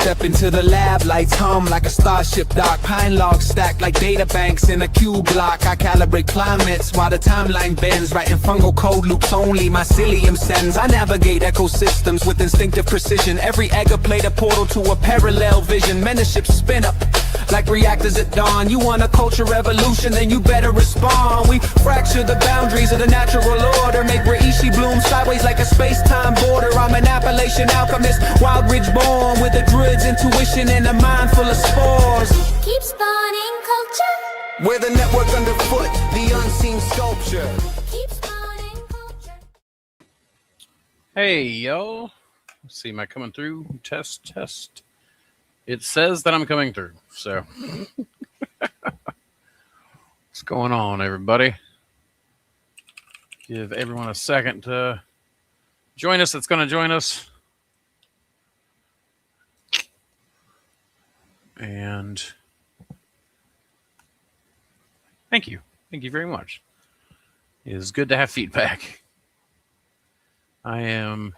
step into the lab, lights hum like a starship dock. Pine logs stacked like data banks in a cube block. I calibrate climates while the timeline bends, writing fungal code loops only mycelium sends. I navigate ecosystems with instinctive precision. Every egg a plate a portal to a parallel vision. Mentorship spin up like reactors at dawn. You want a culture revolution, then you better respond. We fracture the boundaries of the natural order, make Reishi bloom sideways like a space-time border. I'm an Appalachian alchemist, wild ridge born, with a druid's intuition and a mind full of spores. Keep spawning culture. We're the network underfoot, the unseen sculpture. Keep spawning culture. Hey, yo. Let's see, am I coming through? Test. It says that I'm coming through, so. What's going on, everybody? Give everyone a second to join us. That's going to join us. And thank you. Thank you very much. It is good to have feedback. I am...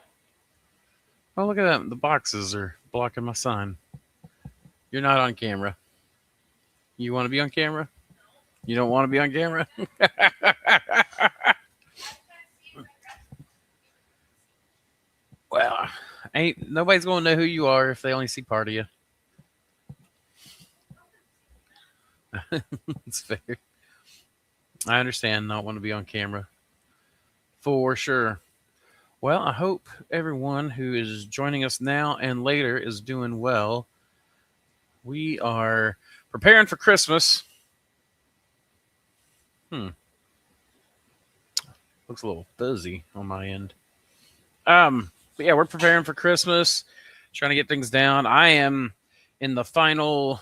Oh, look at that. The boxes are blocking my sign. You're not on camera. You want to be on camera? You don't want to be on camera? Well, nobody's going to know who you are if they only see part of you. It's fair. I understand not want to be on camera. For sure. Well, I hope everyone who is joining us now and later is doing well. We are preparing for Christmas. Looks a little fuzzy on my end. But yeah, we're preparing for Christmas, trying to get things down. I am in the final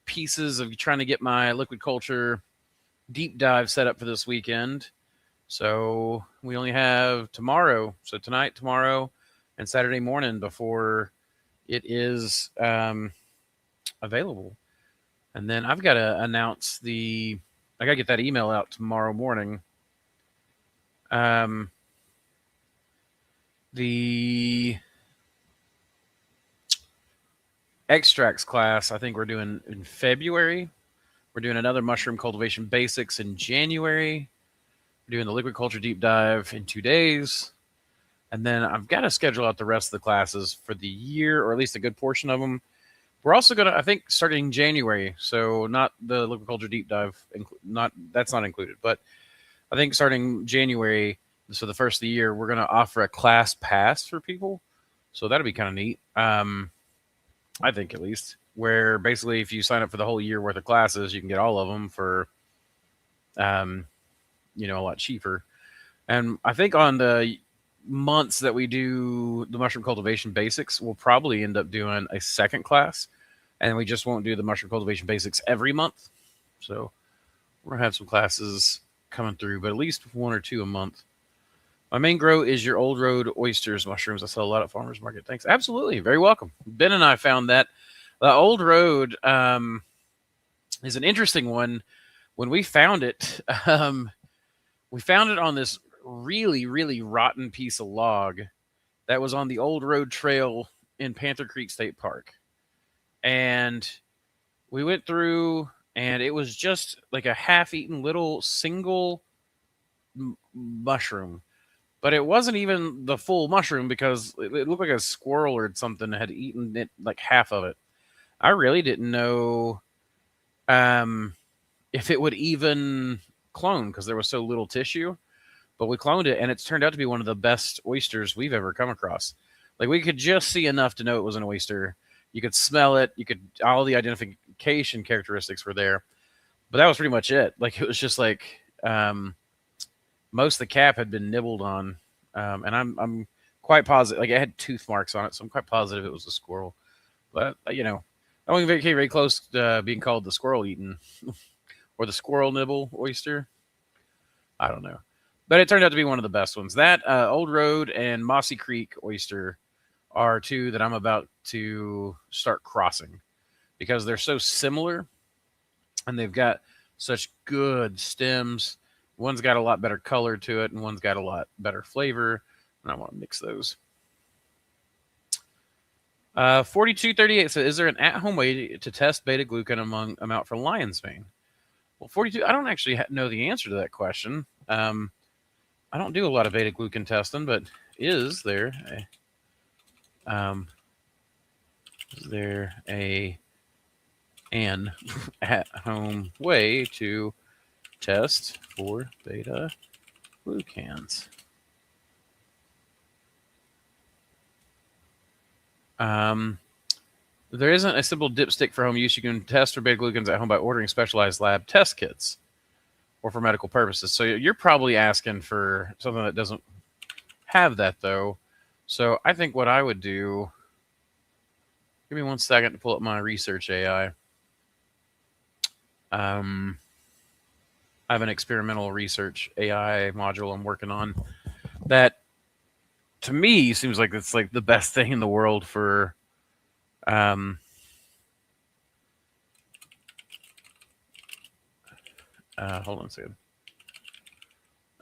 pieces of trying to get my liquid culture deep dive set up for this weekend. So we only have tomorrow. So tonight, tomorrow, and Saturday morning before it is available. And then I've got to announce I got to get that email out tomorrow morning. The extracts class, I think we're doing in February. We're doing another mushroom cultivation basics in January. We're doing the liquid culture deep dive in 2 days. And then I've got to schedule out the rest of the classes for the year, or at least a good portion of them. We're also going to, I think, starting January. So not the liquid culture deep dive. That's not included. But I think starting January, so the first of the year, we're going to offer a class pass for people. So that'll be kind of neat. I think at least. Where basically if you sign up for the whole year worth of classes, you can get all of them for, a lot cheaper. And I think on the months that we do the mushroom cultivation basics, we'll probably end up doing a second class, and we just won't do the mushroom cultivation basics every month. So we're going to have some classes coming through, but at least 1 or 2 a month. My main grow is your Old Road oysters mushrooms. I sell a lot at farmers market. Thanks. Absolutely. Very welcome. Ben and I found that the Old Road is an interesting one. When we found it, we found it on this really, really rotten piece of log that was on the Old Road Trail in Panther Creek State Park. And we went through, and it was just like a half-eaten little single mushroom. But it wasn't even the full mushroom because it looked like a squirrel or something had eaten it, like half of it. I really didn't know if it would even clone because there was so little tissue. But we cloned it, and it's turned out to be one of the best oysters we've ever come across. Like, we could just see enough to know it was an oyster. You could smell it. All the identification characteristics were there. But that was pretty much it. Like, it was just like most of the cap had been nibbled on. And I'm quite positive. Like, it had tooth marks on it, so I'm quite positive it was a squirrel. But, I don't think very close to being called the squirrel eaten or the squirrel nibble oyster. I don't know. But it turned out to be one of the best ones. That Old Road and Mossy Creek oyster are 2 that I'm about to start crossing because they're so similar and they've got such good stems. One's got a lot better color to it and one's got a lot better flavor. And I want to mix those. 4238 says, is there an at-home way to test beta glucan amount for lion's mane? Well, 42, I don't actually know the answer to that question. I don't do a lot of beta glucan testing, but is there an at-home way to test for beta glucans? There isn't a simple dipstick for home use. You can test for beta glucans at home by ordering specialized lab test kits or for medical purposes. So you're probably asking for something that doesn't have that, though. So I think what I would do, give me 1 second to pull up my research AI. I have an experimental research AI module I'm working on that, to me, seems like it's like the best thing in the world for hold on a second.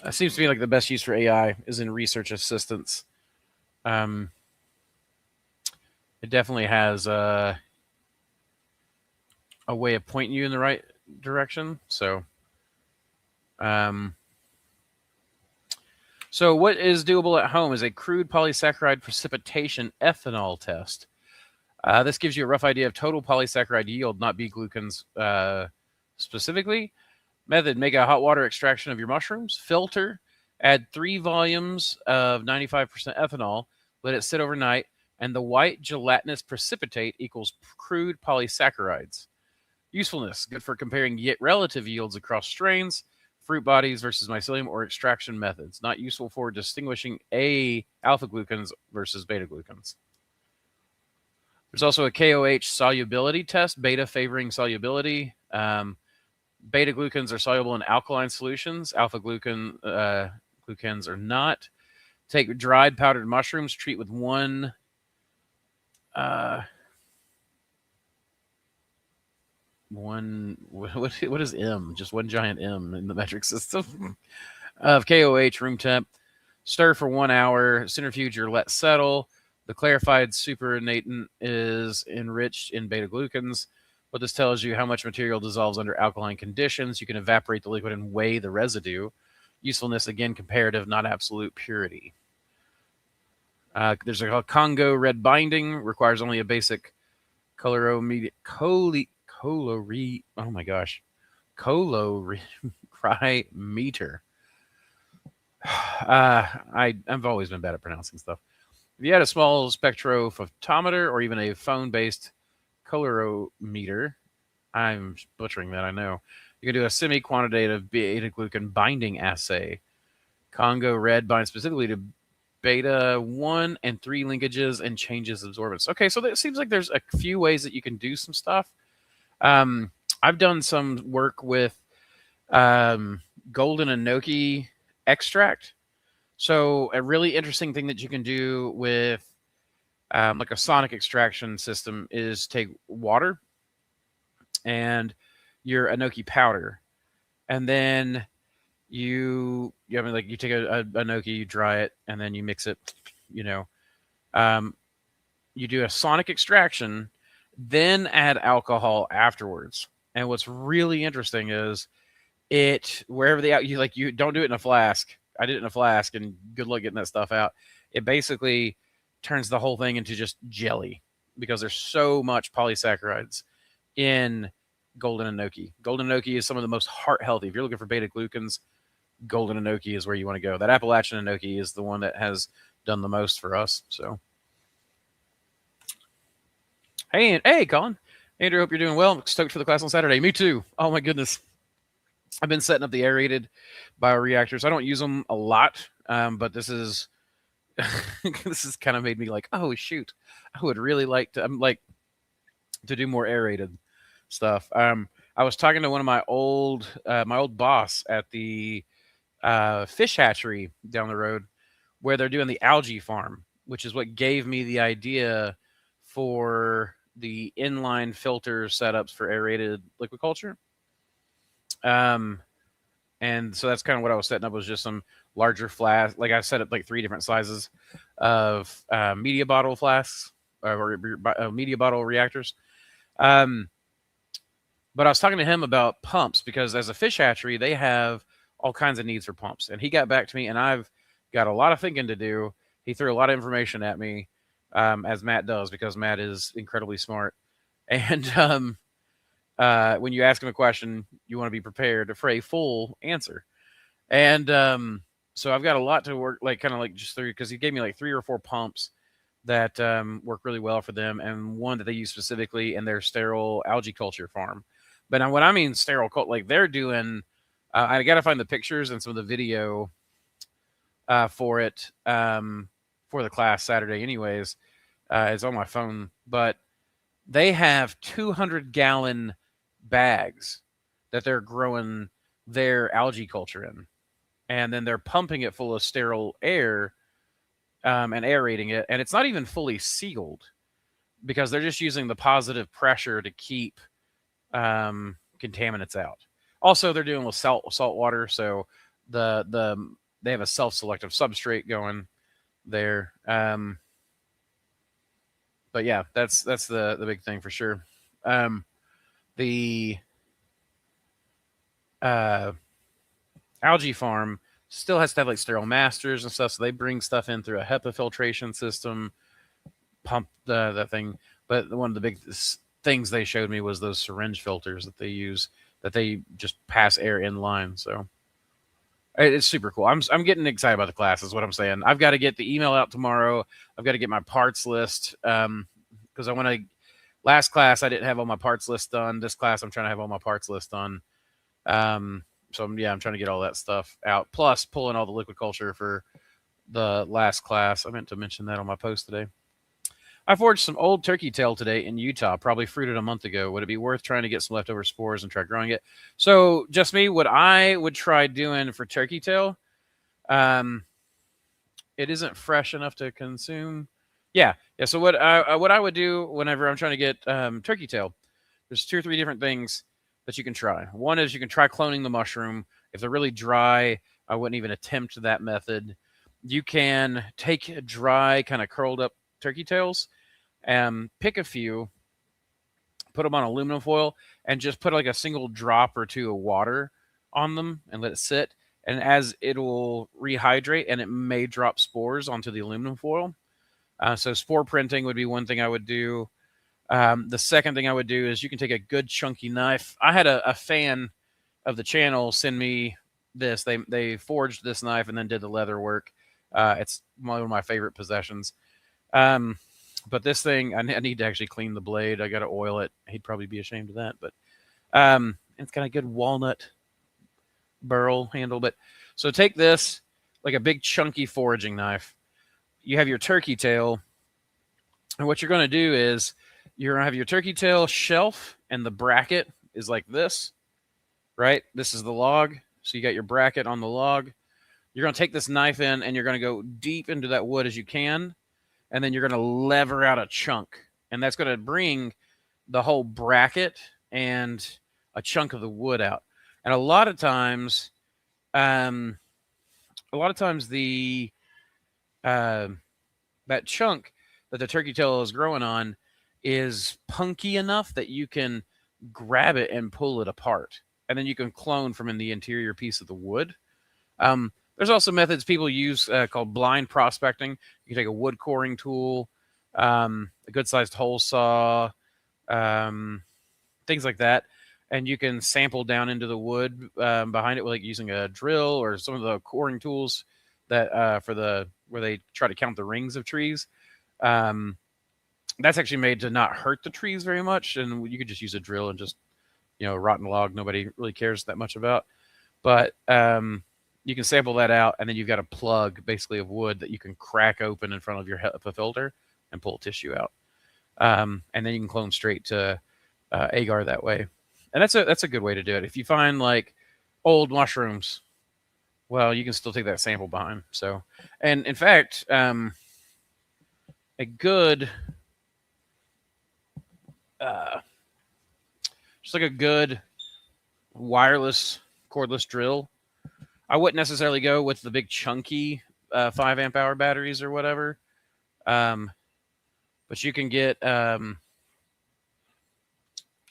It seems to me like the best use for AI is in research assistance. It definitely has a way of pointing you in the right direction. So what is doable at home is a crude polysaccharide precipitation ethanol test. This gives you a rough idea of total polysaccharide yield, not bee glucans specifically. Method: make a hot water extraction of your mushrooms, filter, add 3 volumes of 95% ethanol, let it sit overnight, and the white gelatinous precipitate equals crude polysaccharides. Usefulness: good for comparing relative yields across strains, fruit bodies versus mycelium, or extraction methods. Not useful for distinguishing alpha glucans versus beta glucans. There's also a KOH solubility test, beta favoring solubility. Beta glucans are soluble in alkaline solutions. Alpha glucans are not. Take dried powdered mushrooms, treat with one what is M? Just one giant M in the metric system of KOH, room temp. Stir for 1 hour, centrifuge or let settle. The clarified supernatant is enriched in beta glucans. What this tells you how much material dissolves under alkaline conditions. You can evaporate the liquid and weigh the residue. Usefulness, again, comparative, not absolute purity. There's a Congo red binding, requires only a basic colorimeter. I've always been bad at pronouncing stuff. If you had a small spectrophotometer or even a phone-based colorimeter, I'm butchering that, I know, you can do a semi-quantitative beta-glucan binding assay. Congo red binds specifically to beta 1 and 3 linkages and changes absorbance. Okay, so it seems like there's a few ways that you can do some stuff. I've done some work with golden enoki extract. So a really interesting thing that you can do with like a sonic extraction system is take water and your enoki powder, and then you take a enoki, you dry it, and then you mix it. You do a sonic extraction, then add alcohol afterwards. And what's really interesting is wherever you don't do it in a flask. I did it in a flask, and good luck getting that stuff out. It basically turns the whole thing into just jelly because there's so much polysaccharides in golden enoki. Golden enoki is some of the most heart healthy. If you're looking for beta glucans, golden enoki is where you want to go. That Appalachian enoki is the one that has done the most for us. So, hey, Colin. Andrew, hope you're doing well. I'm stoked for the class on Saturday. Me too. Oh my goodness. I've been setting up the aerated bioreactors. I don't use them a lot, but this is kind of made me like, oh shoot, I would really like to do more aerated stuff. I was talking to one of my old boss at the fish hatchery down the road, where they're doing the algae farm, which is what gave me the idea for the inline filter setups for aerated liquid culture. And so that's kind of what I was setting up, was just some larger flasks. Like I set up like 3 different sizes of media bottle flasks media bottle reactors. Um, but I was talking to him about pumps because as a fish hatchery, they have all kinds of needs for pumps. And he got back to me, and I've got a lot of thinking to do. He threw a lot of information at me, as Matt does, because Matt is incredibly smart. And when you ask him a question, you want to be prepared for a full answer. And so I've got a lot to work, like kind of like just through, because he gave me like 3 or 4 pumps that work really well for them, and one that they use specifically in their sterile algae culture farm. But now, when I mean sterile, like they're doing, I got to find the pictures and some of the video for it for the class Saturday. Anyways, it's on my phone, but they have 200-gallon bags that they're growing their algae culture in, and then they're pumping it full of sterile air and aerating it, and it's not even fully sealed because they're just using the positive pressure to keep contaminants out. Also, they're doing with salt water, so they have a self-selective substrate going there. But yeah, that's the big thing for sure. The algae farm still has to have like sterile masters and stuff, so they bring stuff in through a HEPA filtration system, pump the thing. But one of the big things they showed me was those syringe filters that they use, that they just pass air in line. So it's super cool. I'm getting excited about the class, is what I'm saying. I've got to get the email out tomorrow. I've got to get my parts list, because I want to. Last class I didn't have all my parts list done. This class I'm trying to have all my parts list done. So yeah, I'm trying to get all that stuff out. Plus pulling all the liquid culture for the last class. I meant to mention that on my post today. I foraged some old turkey tail today in Utah, probably fruited a month ago. Would it be worth trying to get some leftover spores and try growing it? So just me, what I would try doing for turkey tail, it isn't fresh enough to consume. Yeah. So what I would do whenever I'm trying to get turkey tail, there's 2 or 3 different things that you can try. One is you can try cloning the mushroom. If they're really dry, I wouldn't even attempt that method. You can take dry, kind of curled up turkey tails, pick a few, put them on aluminum foil, and just put like a single drop or 2 of water on them and let it sit. And as it will rehydrate, and it may drop spores onto the aluminum foil. So spore printing would be one thing I would do. The second thing I would do is you can take a good chunky knife. I had a fan of the channel send me this. They forged this knife and then did the leather work. It's one of my favorite possessions. But this thing, I need to actually clean the blade. I got to oil it. He'd probably be ashamed of that, but it's got a good walnut burl handle. But so take this, like a big chunky foraging knife. You have your turkey tail, and what you're going to do is you're going to have your turkey tail shelf, and the bracket is like this, right? This is the log. So you got your bracket on the log. You're going to take this knife in, and you're going to go deep into that wood as you can. And then you're going to lever out a chunk. And that's going to bring the whole bracket and a chunk of the wood out. And a lot of times the that chunk that the turkey tail is growing on is punky enough that you can grab it and pull it apart. And then you can clone from in the interior piece of the wood. There's also methods people use called blind prospecting. You can take a wood coring tool, a good-sized hole saw, things like that, and you can sample down into the wood behind it with like using a drill or some of the coring tools that where they try to count the rings of trees. That's actually made to not hurt the trees very much, and you could just use a drill and just, rotten log nobody really cares that much about. But you can sample that out, and then you've got a plug basically of wood that you can crack open in front of your HEPA filter and pull tissue out. And then you can clone straight to agar that way. And that's a good way to do it. If you find like old mushrooms, well, you can still take that sample behind. So, and in fact, a good, just like a good wireless cordless drill, I wouldn't necessarily go with the big chunky 5 amp hour batteries or whatever. But But you can get,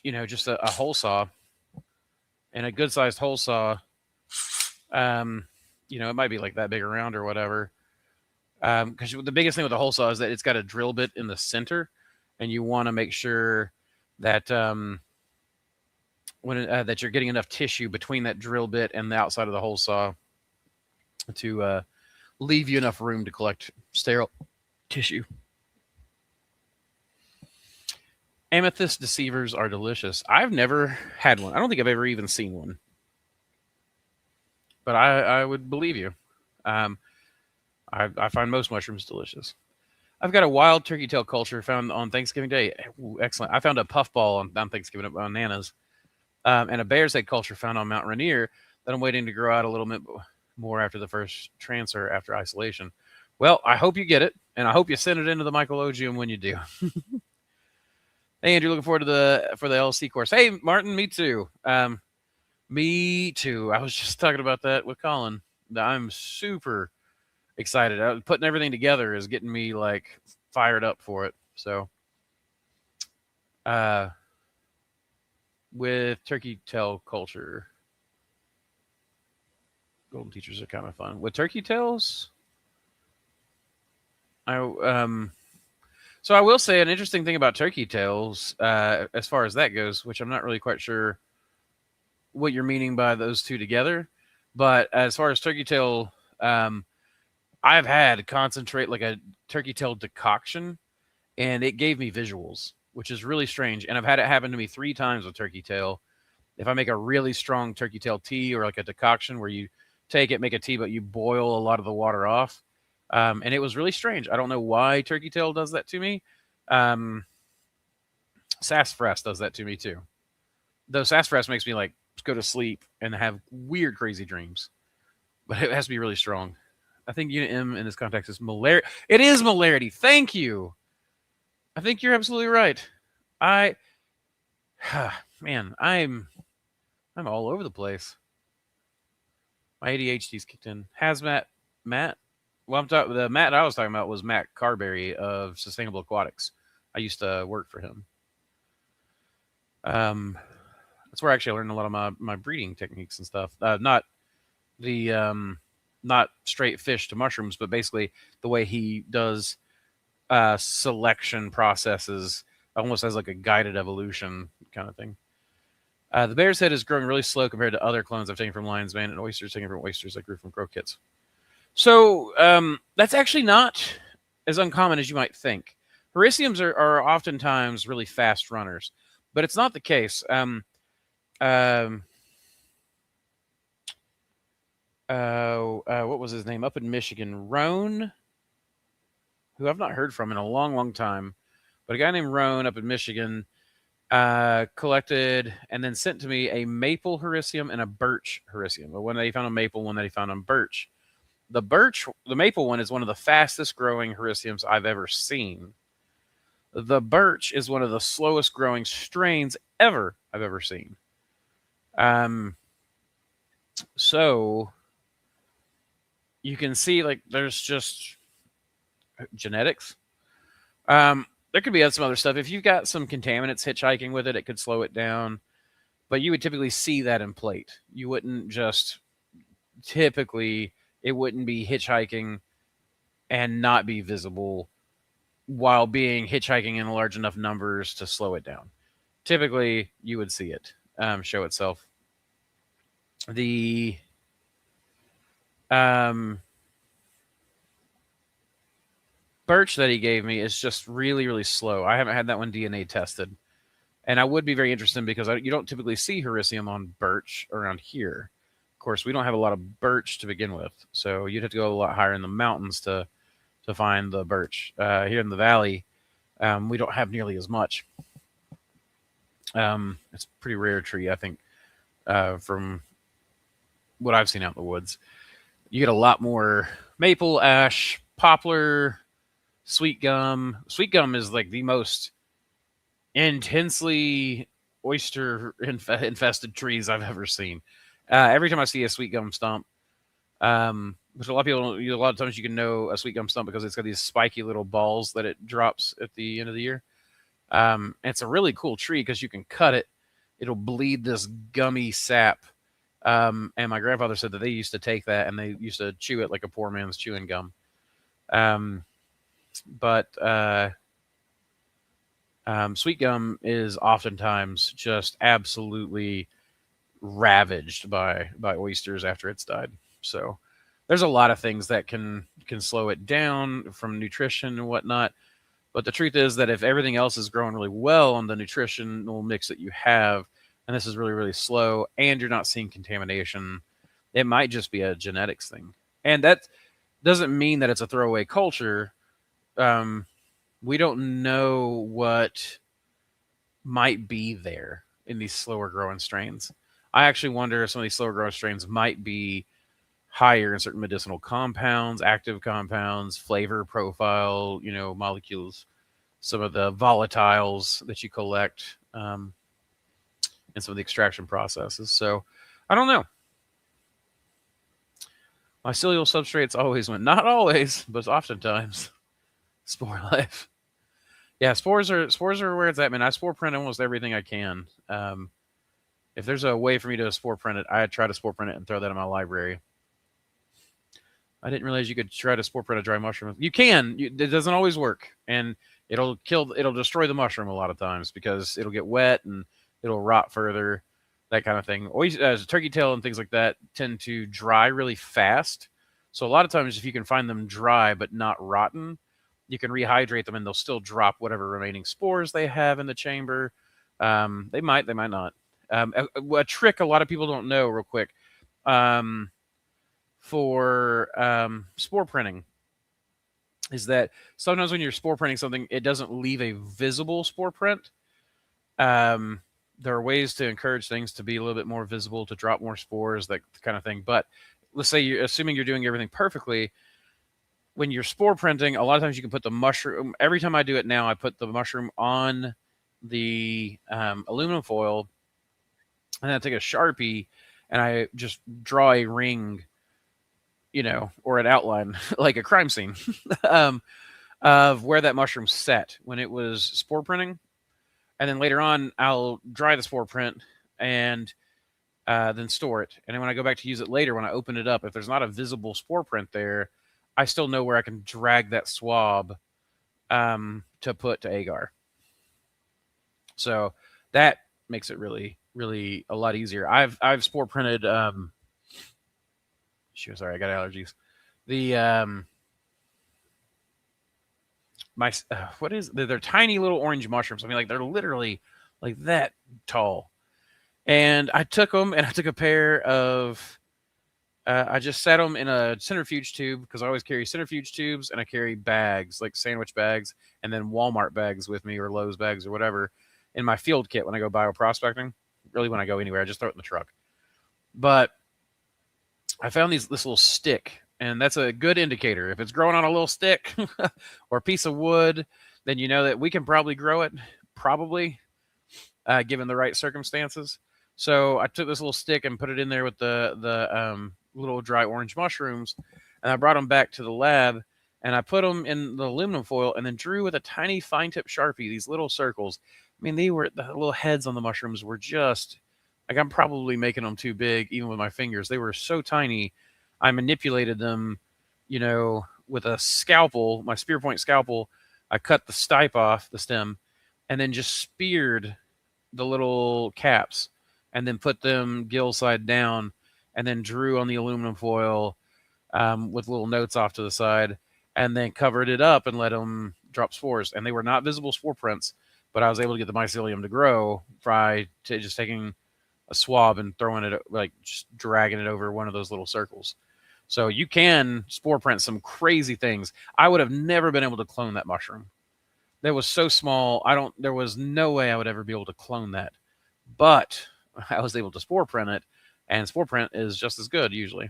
just a hole saw, and a good sized hole saw. It might be like that big around or whatever. Because the biggest thing with the hole saw is that it's got a drill bit in the center, and you want to make sure that that you're getting enough tissue between that drill bit and the outside of the hole saw to leave you enough room to collect sterile tissue. Amethyst deceivers are delicious. I've never had one. I don't think I've ever even seen one. But I would believe you. I find most mushrooms delicious. I've got a wild turkey tail culture found on Thanksgiving Day. Ooh, excellent. I found a puffball on Thanksgiving at Bananas. And a bear's egg culture found on Mount Rainier that I'm waiting to grow out a little bit more after the first transfer after isolation. Well, I hope you get it, and I hope you send it into the mycologium when you do. Hey, Andrew, looking forward to for the LC course. Hey, Martin, me too. Me too. I was just talking about that with Colin. I'm super excited. Putting everything together is getting me like fired up for it. So, with turkey tail culture, golden teachers are kind of fun. With turkey tails, so I will say an interesting thing about turkey tails, as far as that goes, which I'm not really quite sure what you're meaning by those two together, but as far as turkey tail, I've had concentrate like a turkey tail decoction, and it gave me visuals, which is really strange. And I've had it happen to me 3 times with turkey tail. If I make a really strong turkey tail tea or like a decoction where you take it, make a tea, but you boil a lot of the water off. And it was really strange. I don't know why turkey tail does that to me. Sassafras does that to me too. Though sassafras makes me like go to sleep and have weird, crazy dreams. But it has to be really strong. I think unit M in this context is malaria. It is molarity. Thank you. I think you're absolutely right. Man, I'm all over the place. My ADHD's kicked in. Hazmat Matt. Well, the Matt I was talking about was Matt Carberry of Sustainable Aquatics. I used to work for him. That's where actually I learned a lot of my breeding techniques and stuff. Not straight fish to mushrooms, but basically the way he does selection processes almost as like a guided evolution kind of thing. The bear's head is growing really slow compared to other clones I've taken from lion's mane and oysters taken from oysters I grew from croquettes. So that's actually not as uncommon as you might think. Hericiums are oftentimes really fast runners, but it's not the case. What was his name? Up in Michigan, Roan, who I've not heard from in a long, long time, but a guy named Roan up in Michigan collected and then sent to me a maple Hericium and a birch Hericium. One that he found on maple, one that he found on birch. The maple one is one of the fastest growing Hericiums I've ever seen. The birch is one of the slowest growing strains I've ever seen. So you can see like there's just genetics. There could be some other stuff. If you've got some contaminants hitchhiking with it, it could slow it down. But you would typically see that in plate. You wouldn't just typically, it wouldn't be hitchhiking and not be visible while being hitchhiking in large enough numbers to slow it down. Typically, you would see it show itself. The birch that he gave me is just really, really slow. I haven't had that one DNA tested. And I would be very interested because you don't typically see Hericium on birch around here. Of course, we don't have a lot of birch to begin with. So you'd have to go a lot higher in the mountains to find the birch. Here in the valley, we don't have nearly as much. It's a pretty rare tree, I think, from what I've seen out in the woods. You get a lot more maple, ash, poplar, sweet gum. Sweet gum is like the most intensely oyster infested trees I've ever seen. Every time I see a sweet gum stump, Which a lot of people don't, a lot of times you can know a sweet gum stump because it's got these spiky little balls that it drops at the end of the year. And it's a really cool tree because you can cut it. It'll bleed this gummy sap. And my grandfather said that they used to take that and they used to chew it like a poor man's chewing gum. But sweet gum is oftentimes just absolutely ravaged by oysters after it's died. So there's a lot of things that can slow it down from nutrition and whatnot. But the truth is that if everything else is growing really well on the nutritional mix that you have, and this is really, really slow, and you're not seeing contamination, it might just be a genetics thing. And that doesn't mean that it's a throwaway culture. We don't know what might be there in these slower growing strains. I actually wonder if some of these slower growing strains might be higher in certain medicinal compounds, active compounds, flavor profile, molecules, some of the volatiles that you collect in some of the extraction processes. So I don't know. Mycelial substrates always win. Not always, but oftentimes. Spore life. Yeah, spores are where it's at, man. I spore print almost everything I can. If there's a way for me to spore print it, I try to spore print it and throw that in my library. I didn't realize you could try to spore print a dry mushroom. You can. It doesn't always work, and it'll destroy the mushroom a lot of times because it'll get wet and it'll rot further, that kind of thing. Turkey tail and things like that tend to dry really fast. So a lot of times, if you can find them dry but not rotten, you can rehydrate them and they'll still drop whatever remaining spores they have in the chamber. They might not. A trick a lot of people don't know, real quick. For spore printing is that sometimes when you're spore printing something, it doesn't leave a visible spore print. There are ways to encourage things to be a little bit more visible, to drop more spores, that kind of thing. But let's say assuming you're doing everything perfectly, when you're spore printing, a lot of times you can put the mushroom. Every time I do it now, I put the mushroom on the aluminum foil, and then I take a Sharpie and I just draw a ring, or an outline like a crime scene of where that mushroom set when it was spore printing. And then later on, I'll dry the spore print and then store it. And then when I go back to use it later, when I open it up, if there's not a visible spore print there, I still know where I can drag that swab to put to agar. So that makes it really, really a lot easier. I've spore printed. Sorry, I got allergies. The they're tiny little orange mushrooms. I mean, like they're literally like that tall. And I took them and I took a pair of. I just set them in a centrifuge tube because I always carry centrifuge tubes and I carry bags, like sandwich bags, and then Walmart bags with me, or Lowe's bags or whatever, in my field kit when I go bioprospecting. Really, when I go anywhere, I just throw it in the truck. But I found this little stick, and that's a good indicator. If it's growing on a little stick or a piece of wood, then you know that we can probably grow it, given the right circumstances. So I took this little stick and put it in there with the little dry orange mushrooms, and I brought them back to the lab, and I put them in the aluminum foil, and then drew with a tiny fine tip Sharpie these little circles. I mean, the little heads on the mushrooms were just like, I'm probably making them too big, even with my fingers. They were so tiny. I manipulated them, with a scalpel, my spear point scalpel. I cut the stipe off the stem, and then just speared the little caps, and then put them gill side down, and then drew on the aluminum foil with little notes off to the side, and then covered it up and let them drop spores. And they were not visible spore prints, but I was able to get the mycelium to grow by just taking a swab and throwing it, like just dragging it over one of those little circles. So you can spore print some crazy things. I would have never been able to clone that mushroom. That was so small. There was no way I would ever be able to clone that. But I was able to spore print it, and spore print is just as good usually.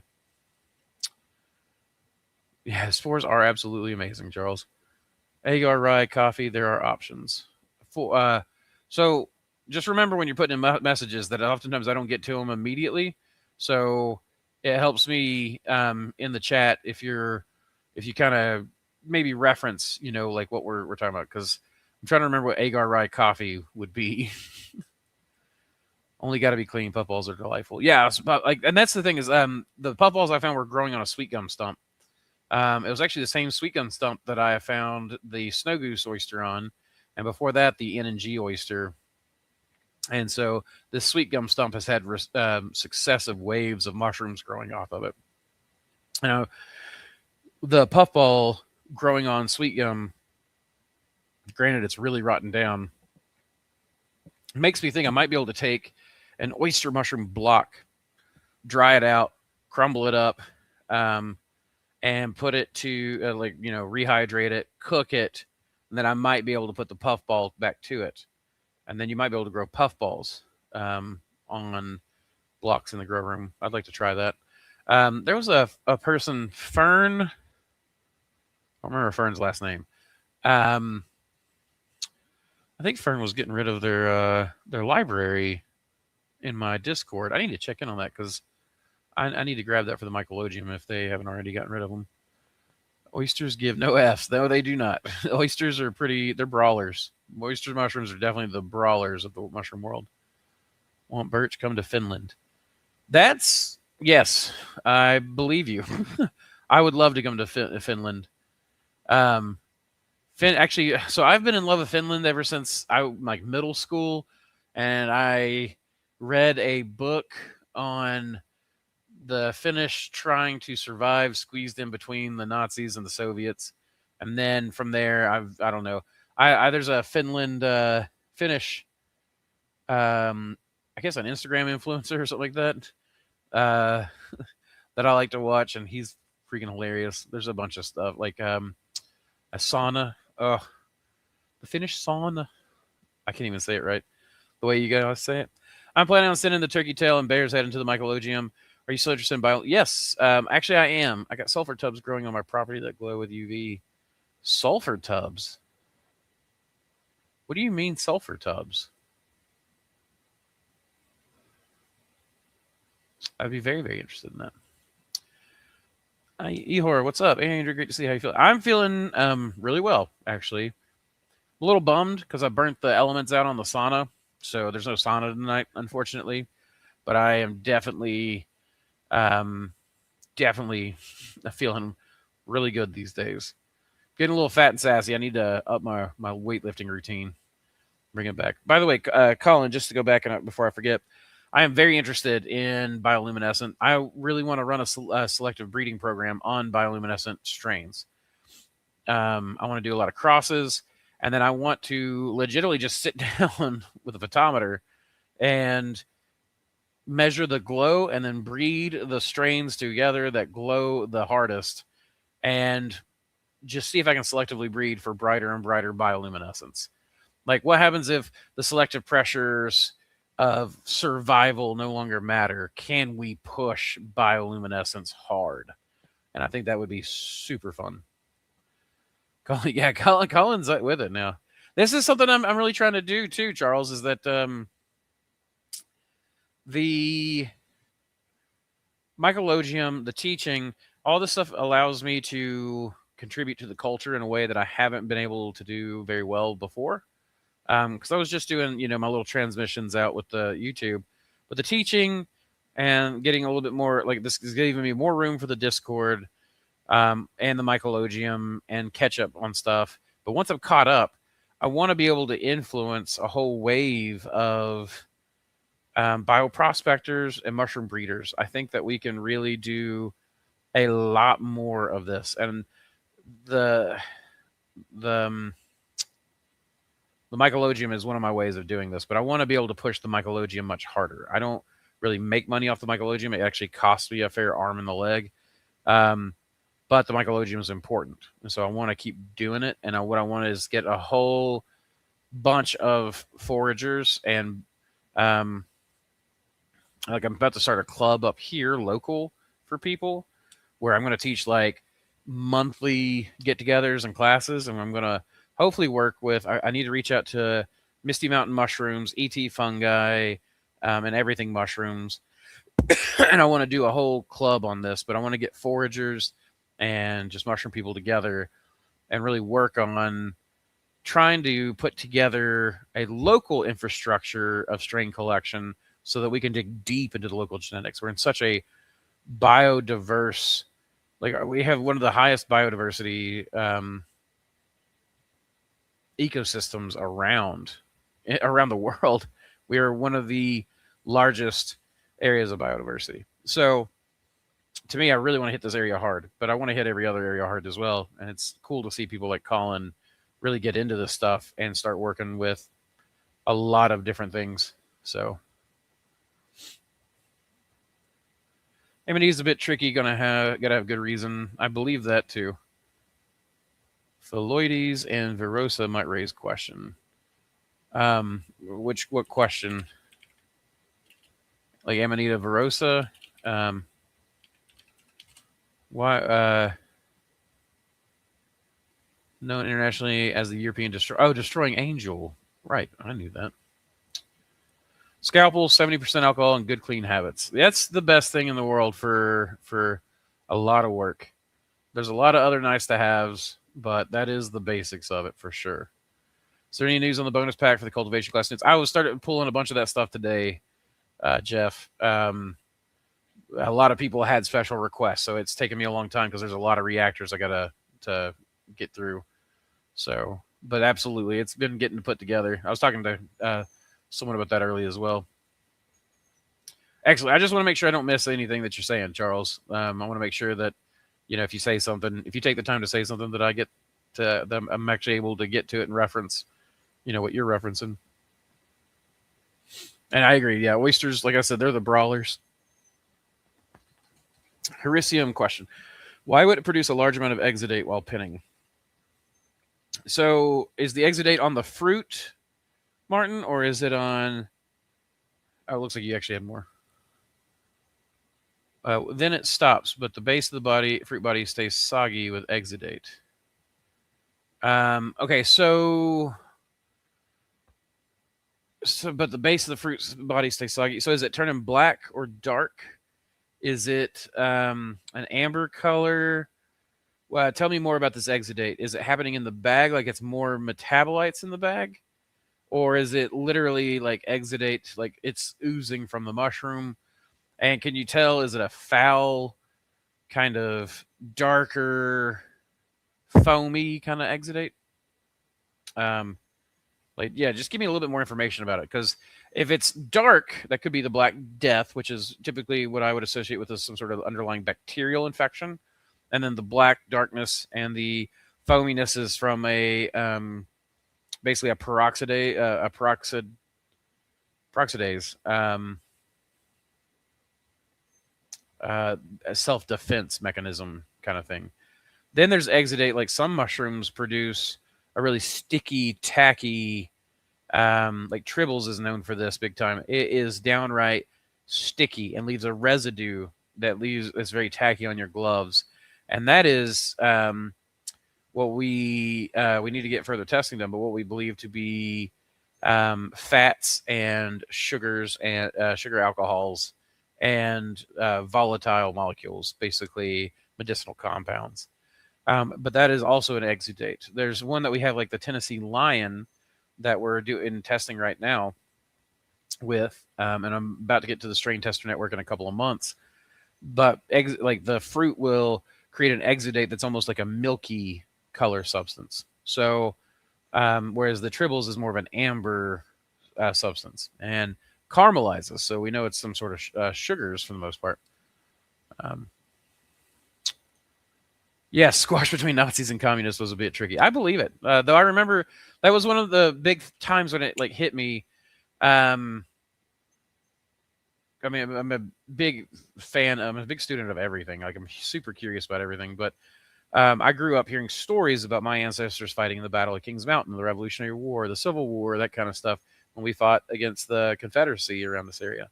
Yeah, spores are absolutely amazing, Charles. Agar, rye, coffee, there are options. So just remember when you're putting in messages that oftentimes I don't get to them immediately. So it helps me in the chat if you kind of maybe reference, like what we're talking about, because I'm trying to remember what agar rye coffee would be. Only got to be clean. Puffballs are delightful. Yeah, but and that's the thing is, the puffballs I found were growing on a sweet gum stump. It was actually the same sweet gum stump that I found the snow goose oyster on, and before that the N&G oyster. And so this sweet gum stump has had successive waves of mushrooms growing off of it. Now, the puffball growing on sweet gum, granted it's really rotten down, makes me think I might be able to take an oyster mushroom block, dry it out, crumble it up, and put it to rehydrate it, cook it, and then I might be able to put the puffball back to it, and then you might be able to grow puffballs on blocks in the grow room. I'd like to try that. There was a person, Fern. I don't remember Fern's last name. I think Fern was getting rid of their library in my Discord. I need to check in on that because I need to grab that for the Mycologium if they haven't already gotten rid of them. Oysters give no Fs. No, they do not. Oysters are they're brawlers. Oyster mushrooms are definitely the brawlers of the mushroom world. Want birch? Come to Finland. Yes, I believe you. I would love to come to Finland. Actually, so I've been in love with Finland ever since middle school, and I read a book on the Finnish trying to survive squeezed in between the Nazis and the Soviets, and then from there I don't know. There's a Finnish I guess an Instagram influencer or something like that that I like to watch, and he's freaking hilarious. There's a bunch of stuff like a sauna. Oh, the Finnish sauna. I can't even say it right the way you guys say it. I'm planning on sending the turkey tail and bear's head into the Mycologium. Are you still interested in bio? Yes, actually I am. I got sulfur tubs growing on my property that glow with UV. Sulfur tubs? What do you mean sulfur tubs? I'd be very, very interested in that. Ehor, what's up? Hey, Andrew, great to see how you feel. I'm feeling really well, actually. A little bummed because I burnt the elements out on the sauna, so there's no sauna tonight, unfortunately. But I am definitely feeling really good these days. Getting a little fat and sassy. I need to up my weightlifting routine. Bring it back. By the way, Colin, just to go back and before I forget, I am very interested in bioluminescent. I really want to run a selective breeding program on bioluminescent strains. I want to do a lot of crosses, and then I want to legitimately just sit down with a photometer and measure the glow and then breed the strains together that glow the hardest and just see if I can selectively breed for brighter and brighter bioluminescence. Like, what happens if the selective pressures of survival no longer matter? Can we push bioluminescence hard? And I think that would be super fun. Colin's with it now. This is something I'm really trying to do too, Charles, is that the Mycologium, the teaching, all this stuff allows me to contribute to the culture in a way that I haven't been able to do very well before. Because I was just doing, my little transmissions out with the YouTube, but the teaching and getting a little bit more, like, this is giving me more room for the Discord and the Mycologium and catch up on stuff. But once I'm caught up, I want to be able to influence a whole wave of bioprospectors and mushroom breeders. I think that we can really do a lot more of this, and the Mycologium is one of my ways of doing this, but I want to be able to push the Mycologium much harder. I don't really make money off the Mycologium. It actually costs me a fair arm and the leg. But the Mycologium is important. And so I want to keep doing it. And what I want is get a whole bunch of foragers and I'm about to start a club up here local for people where I'm going to teach like monthly get-togethers and classes, and I'm going to hopefully work with, I need to reach out to Misty Mountain Mushrooms, ET Fungi, and Everything Mushrooms, and I want to do a whole club on this, but I want to get foragers and just mushroom people together and really work on trying to put together a local infrastructure of strain collection so that we can dig deep into the local genetics. We're in such a biodiverse, like we have one of the highest biodiversity ecosystems around the world. We are one of the largest areas of biodiversity. So to me, I really want to hit this area hard, but I want to hit every other area hard as well. And it's cool to see people like Colin really get into this stuff and start working with a lot of different things. So M&E is a bit tricky. Gotta have good reason. I believe that too. Phalloides and Virosa might raise question. What question? Like Amanita Virosa? Why? Known internationally as the European destroying angel. Right, I knew that. Scalpel, 70% alcohol, and good clean habits. That's the best thing in the world for a lot of work. There's a lot of other nice to haves, but that is the basics of it for sure. Is there any news on the bonus pack for the cultivation class students? I was started pulling a bunch of that stuff today, Jeff. A lot of people had special requests, so it's taken me a long time because there's a lot of reactors I gotta to get through. So, but absolutely, it's been getting put together. I was talking to someone about that early as well. Actually, I just want to make sure I don't miss anything that you're saying, Charles. I want to make sure that, if you say something, if you take the time to say something, that I get to, that I'm actually able to get to it and reference, what you're referencing. And I agree. Yeah, oysters, like I said, they're the brawlers. Hericium question: why would it produce a large amount of exudate while pinning? So, is the exudate on the fruit, Martin, or is it on? Oh, it looks like you actually had more. Then it stops, but the base of the fruit body stays soggy with exudate. Okay, so but the base of the fruit body stays soggy. So is it turning black or dark? Is it an amber color? Well, tell me more about this exudate. Is it happening in the bag, like it's more metabolites in the bag? Or is it literally like exudate, like it's oozing from the mushroom? And can you tell, is it a foul, kind of darker, foamy kind of exudate? Just give me a little bit more information about it. Because if it's dark, that could be the Black Death, which is typically what I would associate with as some sort of underlying bacterial infection. And then the black darkness and the foaminess is from basically a peroxidase, a self-defense mechanism kind of thing. Then there's exudate, like some mushrooms produce a really sticky, tacky, like Tribbles is known for this big time. It is downright sticky and leaves a residue that's very tacky on your gloves. And that is what we need to get further testing done, but what we believe to be fats and sugars and sugar alcohols and volatile molecules, basically medicinal compounds. But that is also an exudate. There's one that we have, like the Tennessee Lion, that we're doing testing right now with, and I'm about to get to the strain tester network in a couple of months. But like the fruit will create an exudate that's almost like a milky color substance. So whereas the Tribbles is more of an amber substance and caramelizes. So we know it's some sort of sugars for the most part. Yes, squash between Nazis and communists was a bit tricky. I believe it, though. I remember that was one of the big times when it like hit me. I mean, I'm a big fan. I'm a big student of everything. Like I'm super curious about everything. But I grew up hearing stories about my ancestors fighting in the Battle of Kings Mountain, the Revolutionary War, the Civil War, that kind of stuff, when we fought against the Confederacy around this area,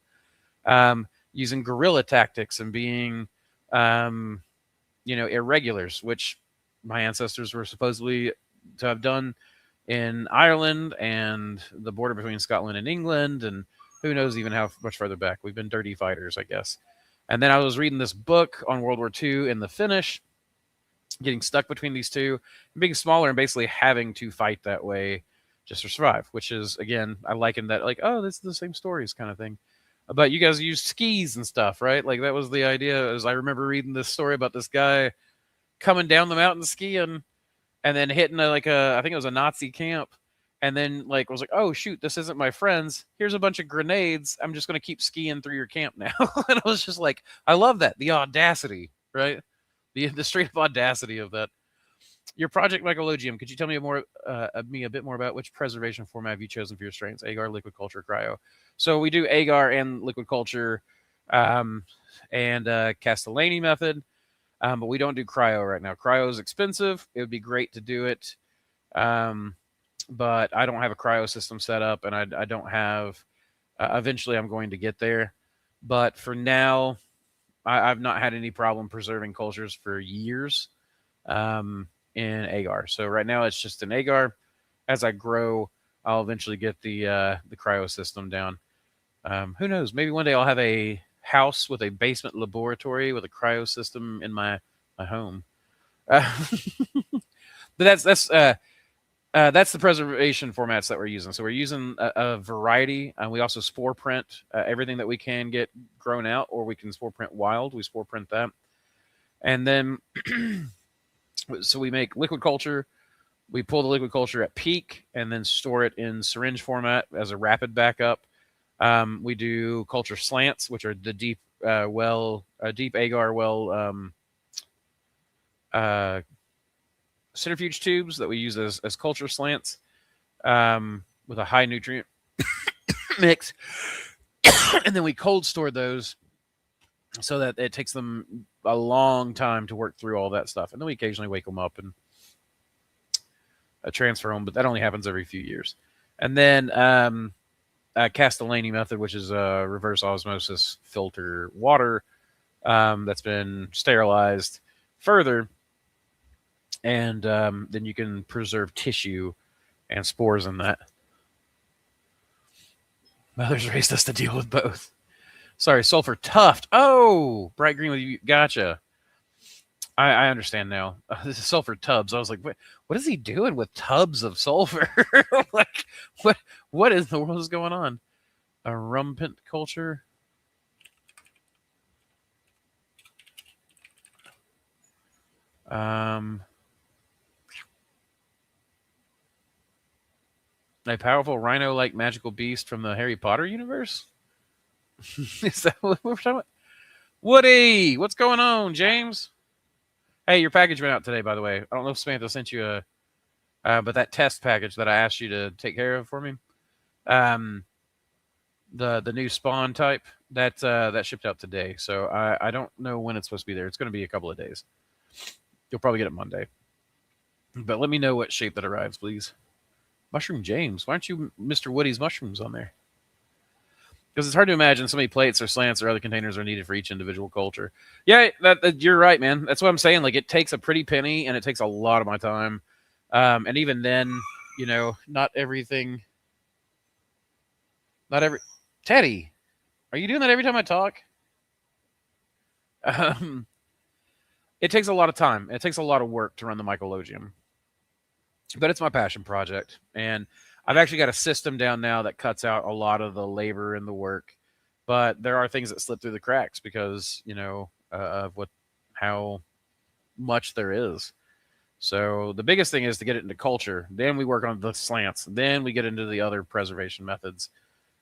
using guerrilla tactics and being irregulars, which my ancestors were supposedly to have done in Ireland and the border between Scotland and England, and Who knows even how much further back? We've been dirty fighters, I guess. And then I was reading this book on World War II in the Finnish, getting stuck between these two, being smaller and basically having to fight that way just to survive, which is, again, I liken that like, oh, this is the same stories kind of thing. But you guys used skis and stuff, right? Like that was the idea. As I remember reading this story about this guy coming down the mountain skiing and then hitting I think it was a Nazi camp. And then like was like, oh shoot, this isn't my friends. Here's a bunch of grenades. I'm just gonna keep skiing through your camp now. And I was just like, I love that. The audacity, right? The straight up audacity of that. Your project Mycologium, could you tell me a bit more about which preservation format have you chosen for your strains? Agar, liquid culture, cryo. So we do agar and liquid culture and Castellani method, but we don't do cryo right now. Cryo is expensive. It would be great to do it, but I don't have a cryo system set up, and I don't have. Eventually, I'm going to get there, but for now, I've not had any problem preserving cultures for years in agar. So right now it's just an agar. As I grow, I'll eventually get the cryo system down. Who knows? Maybe one day I'll have a house with a basement laboratory with a cryo system in my home. But that's the preservation formats that we're using. So we're using a variety, and we also spore print everything that we can get grown out, or we can spore print wild. We spore print that, and then so we make liquid culture. We pull the liquid culture at peak and then store it in syringe format as a rapid backup. We do culture slants, which are the deep deep agar centrifuge tubes that we use as culture slants with a high nutrient mix. And then we cold store those so that it takes them a long time to work through all that stuff. And then we occasionally wake them up and transfer them, but that only happens every few years. And then Castellani method, which is a reverse osmosis filter water that's been sterilized further. And then you can preserve tissue and spores in that. Mother's raised us to deal with both. Sorry, sulfur tuft. Oh, bright green with you. Gotcha. I understand now. This is sulfur tubs. I was like, what is he doing with tubs of sulfur? Like, what in the world is going on? A rumpant culture? A powerful rhino-like magical beast from the Harry Potter universe? Is that what we're talking about? Woody, what's going on, James? Hey, your package went out today, by the way. I don't know if Samantha sent you but that test package that I asked you to take care of for me, the new spawn type that shipped out today. So I don't know when it's supposed to be there. It's going to be a couple of days. You'll probably get it Monday. But let me know what shape that arrives, please. Mushroom James, why aren't you Mr. Woody's mushrooms on there? Because it's hard to imagine so many plates or slants or other containers are needed for each individual culture. Yeah, that you're right, man. That's what I'm saying. Like, it takes a pretty penny, and it takes a lot of my time. And even then, not everything. Teddy, are you doing that every time I talk? It takes a lot of time. It takes a lot of work to run the Mycologium. But it's my passion project, and I've actually got a system down now that cuts out a lot of the labor and the work. But there are things that slip through the cracks because of how much there is. So the biggest thing is to get it into culture. Then we work on the slants. Then we get into the other preservation methods.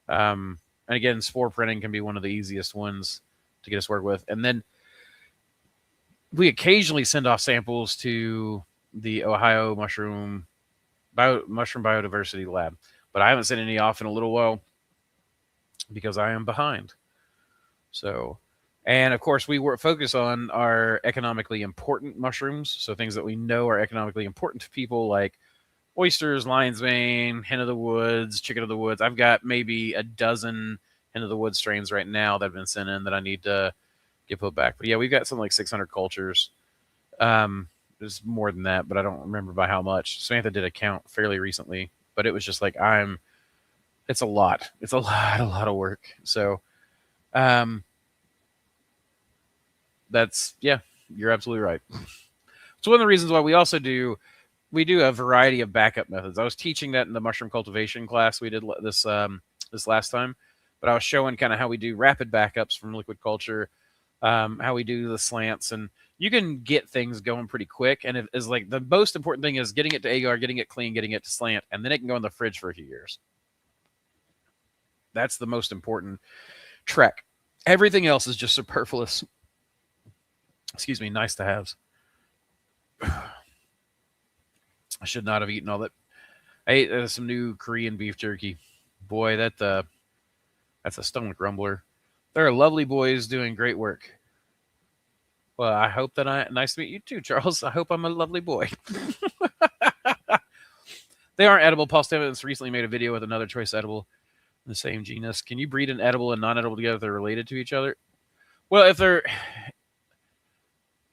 And again, spore printing can be one of the easiest ones to get us work with. And then we occasionally send off samples to the Ohio Mushroom Biodiversity Lab, but I haven't sent any off in a little while because I am behind. So, and of course, we focus on our economically important mushrooms, so things that we know are economically important to people, like oysters, lion's mane, hen of the woods, chicken of the woods. I've got maybe a dozen hen of the woods strains right now that have been sent in that I need to get put back. But yeah, we've got something like 600 cultures. There's more than that, but I don't remember by how much. Samantha did a count fairly recently, but it was just like, I'm It's a lot. It's a lot of work. So, um, that's yeah, you're absolutely right. It's one of the reasons why we do a variety of backup methods. I was teaching that in the mushroom cultivation class we did this last time, but I was showing kind of how we do rapid backups from liquid culture, how we do the slants, and you can get things going pretty quick. And it is like the most important thing is getting it to agar, getting it clean, getting it to slant, and then it can go in the fridge for a few years. That's the most important trek. Everything else is just superfluous. Excuse me, nice to haves. I should not have eaten all that. I ate some new Korean beef jerky. Boy, that's a stomach rumbler. They're lovely boys doing great work. Well, I hope that nice to meet you too, Charles. I hope I'm a lovely boy. They aren't edible. Paul Stevens recently made a video with another choice edible in the same genus. Can you breed an edible and non-edible together if they're related to each other? Well, if they're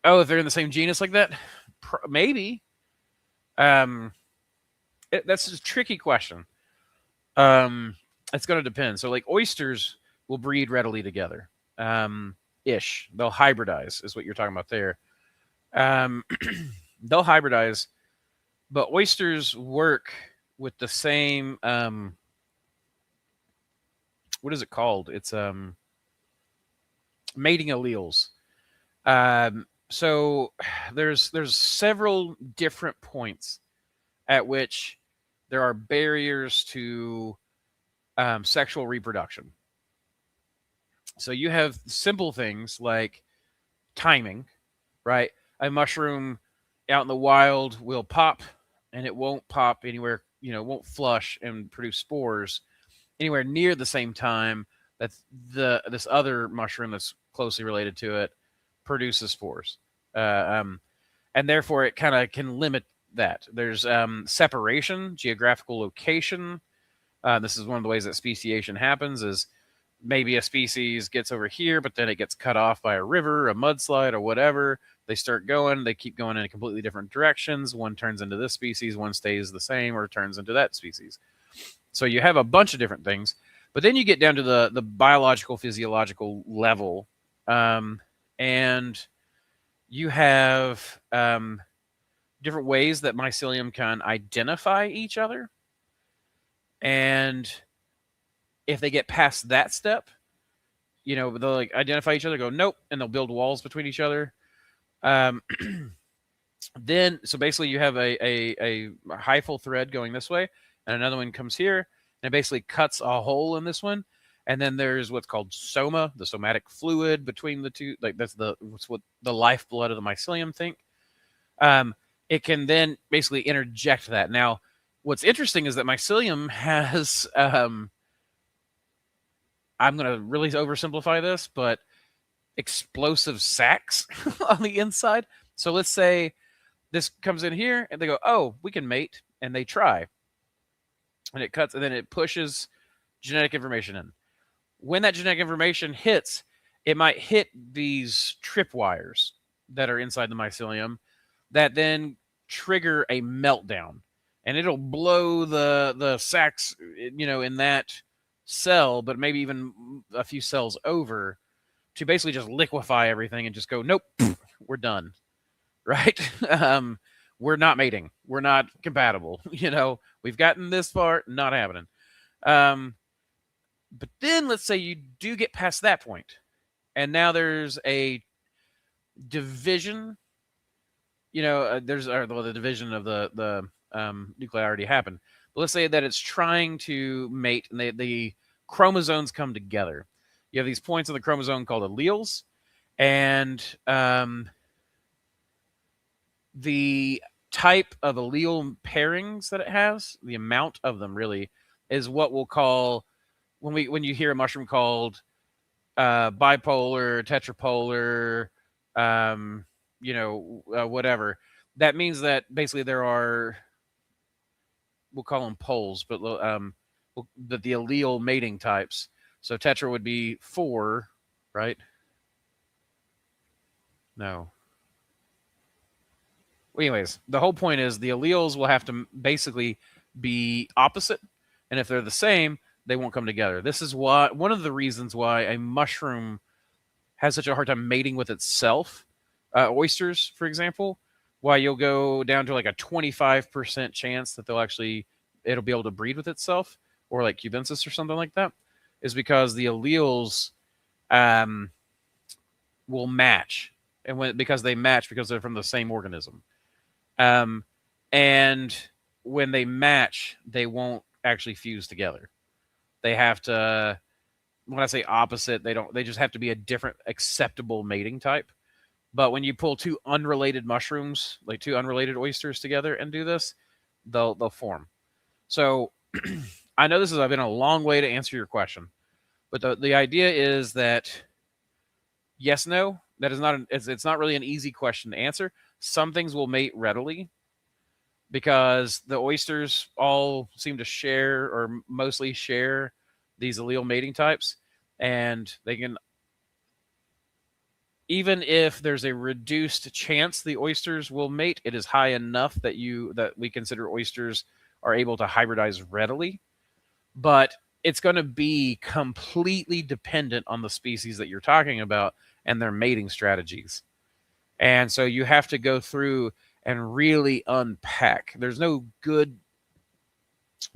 if they're in the same genus like that, maybe. That's a tricky question. It's going to depend. So, like oysters will breed readily together. Ish. They'll hybridize, is what you're talking about there. They'll hybridize, but oysters work with the same. What is it called? It's mating alleles. So there's several different points at which there are barriers to sexual reproduction. So you have simple things like timing, right? A mushroom out in the wild will pop, and it won't pop anywhere, won't flush and produce spores anywhere near the same time that this other mushroom that's closely related to it produces spores. And therefore it kind of can limit that. There's separation, geographical location. This is one of the ways that speciation happens is maybe a species gets over here, but then it gets cut off by a river, a mudslide, or whatever. They start going, they keep going in completely different directions. One turns into this species, one stays the same or turns into that species. So you have a bunch of different things, but then you get down to the biological, physiological level, and you have different ways that mycelium can identify each other. And if they get past that step, they'll like identify each other, go nope, and they'll build walls between each other. Then, so basically, you have a hyphal thread going this way, and another one comes here, and it basically cuts a hole in this one. And then there's what's called soma, the somatic fluid between the two. Like that's what the lifeblood of the mycelium think. It can then basically interject that. Now, what's interesting is that mycelium has. I'm going to really oversimplify this, but explosive sacs on the inside. So let's say this comes in here and they go, oh, we can mate. And they try. And it cuts and then it pushes genetic information in. When that genetic information hits, it might hit these tripwires that are inside the mycelium that then trigger a meltdown. And it'll blow the sacs, in that cell, but maybe even a few cells over to basically just liquefy everything and just go, nope, we're done. Right? We're not mating. We're not compatible. We've gotten this far, not happening. But then let's say you do get past that point, and now there's a division. There's the division of the nuclei already happened. But let's say that it's trying to mate, and the chromosomes come together. You have these points on the chromosome called alleles, and the type of allele pairings that it has, the amount of them really, is what we'll call when you hear a mushroom called bipolar, tetrapolar, whatever. That means that basically there are, we'll call them poles, but the allele mating types. So tetra would be 4, right? No. Anyways, the whole point is the alleles will have to basically be opposite, and if they're the same, they won't come together. This is why one of the reasons why a mushroom has such a hard time mating with itself. Oysters, for example, why you'll go down to like a 25% chance that it'll be able to breed with itself, or like cubensis or something like that, is because the alleles um, will match, and because they match because they're from the same organism, um, and when they match, they won't actually fuse together. They have to. When I say opposite, they don't. They just have to be a different acceptable mating type. But when you pull two unrelated mushrooms, like two unrelated oysters together and do this, they'll form. So I know this has been a long way to answer your question, but the idea is that yes, no, that is not it's not really an easy question to answer. Some things will mate readily because the oysters all seem to share or mostly share these allele mating types, and they can, even if there's a reduced chance the oysters will mate, it is high enough that we consider oysters are able to hybridize readily. But it's going to be completely dependent on the species that you're talking about and their mating strategies. And so you have to go through and really unpack. There's no good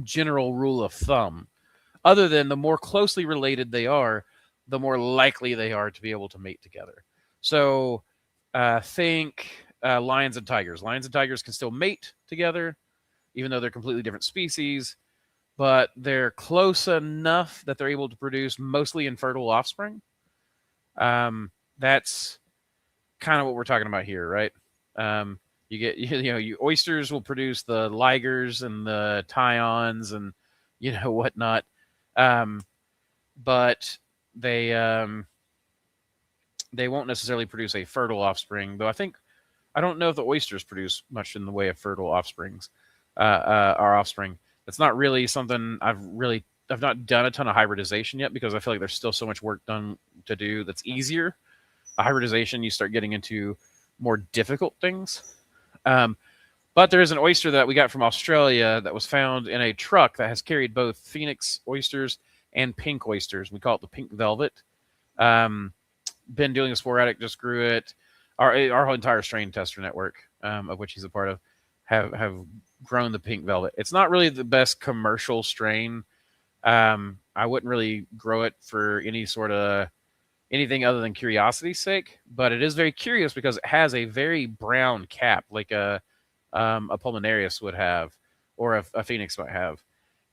general rule of thumb, other than the more closely related they are, the more likely they are to be able to mate together. So think lions and tigers. Lions and tigers can still mate together, even though they're completely different species, but they're close enough that they're able to produce mostly infertile offspring. That's kind of what we're talking about here, right? You get, oysters will produce the ligers and the tyons and, whatnot. But they won't necessarily produce a fertile offspring, though I don't know if the oysters produce much in the way of fertile offsprings, our offspring. That's not really something I've not done a ton of hybridization yet, because I feel like there's still so much work done to do that's easier. A hybridization, you start getting into more difficult things. But there is an oyster that we got from Australia that was found in a truck that has carried both phoenix oysters and pink oysters. We call it the pink velvet. Been doing a sporadic, just grew it. Our whole entire strain tester network, of which he's a part of, have grown the pink velvet. It's not really the best commercial strain. I wouldn't really grow it for anything other than curiosity's sake, but it is very curious because it has a very brown cap, like a pulmonarius would have, or a phoenix might have,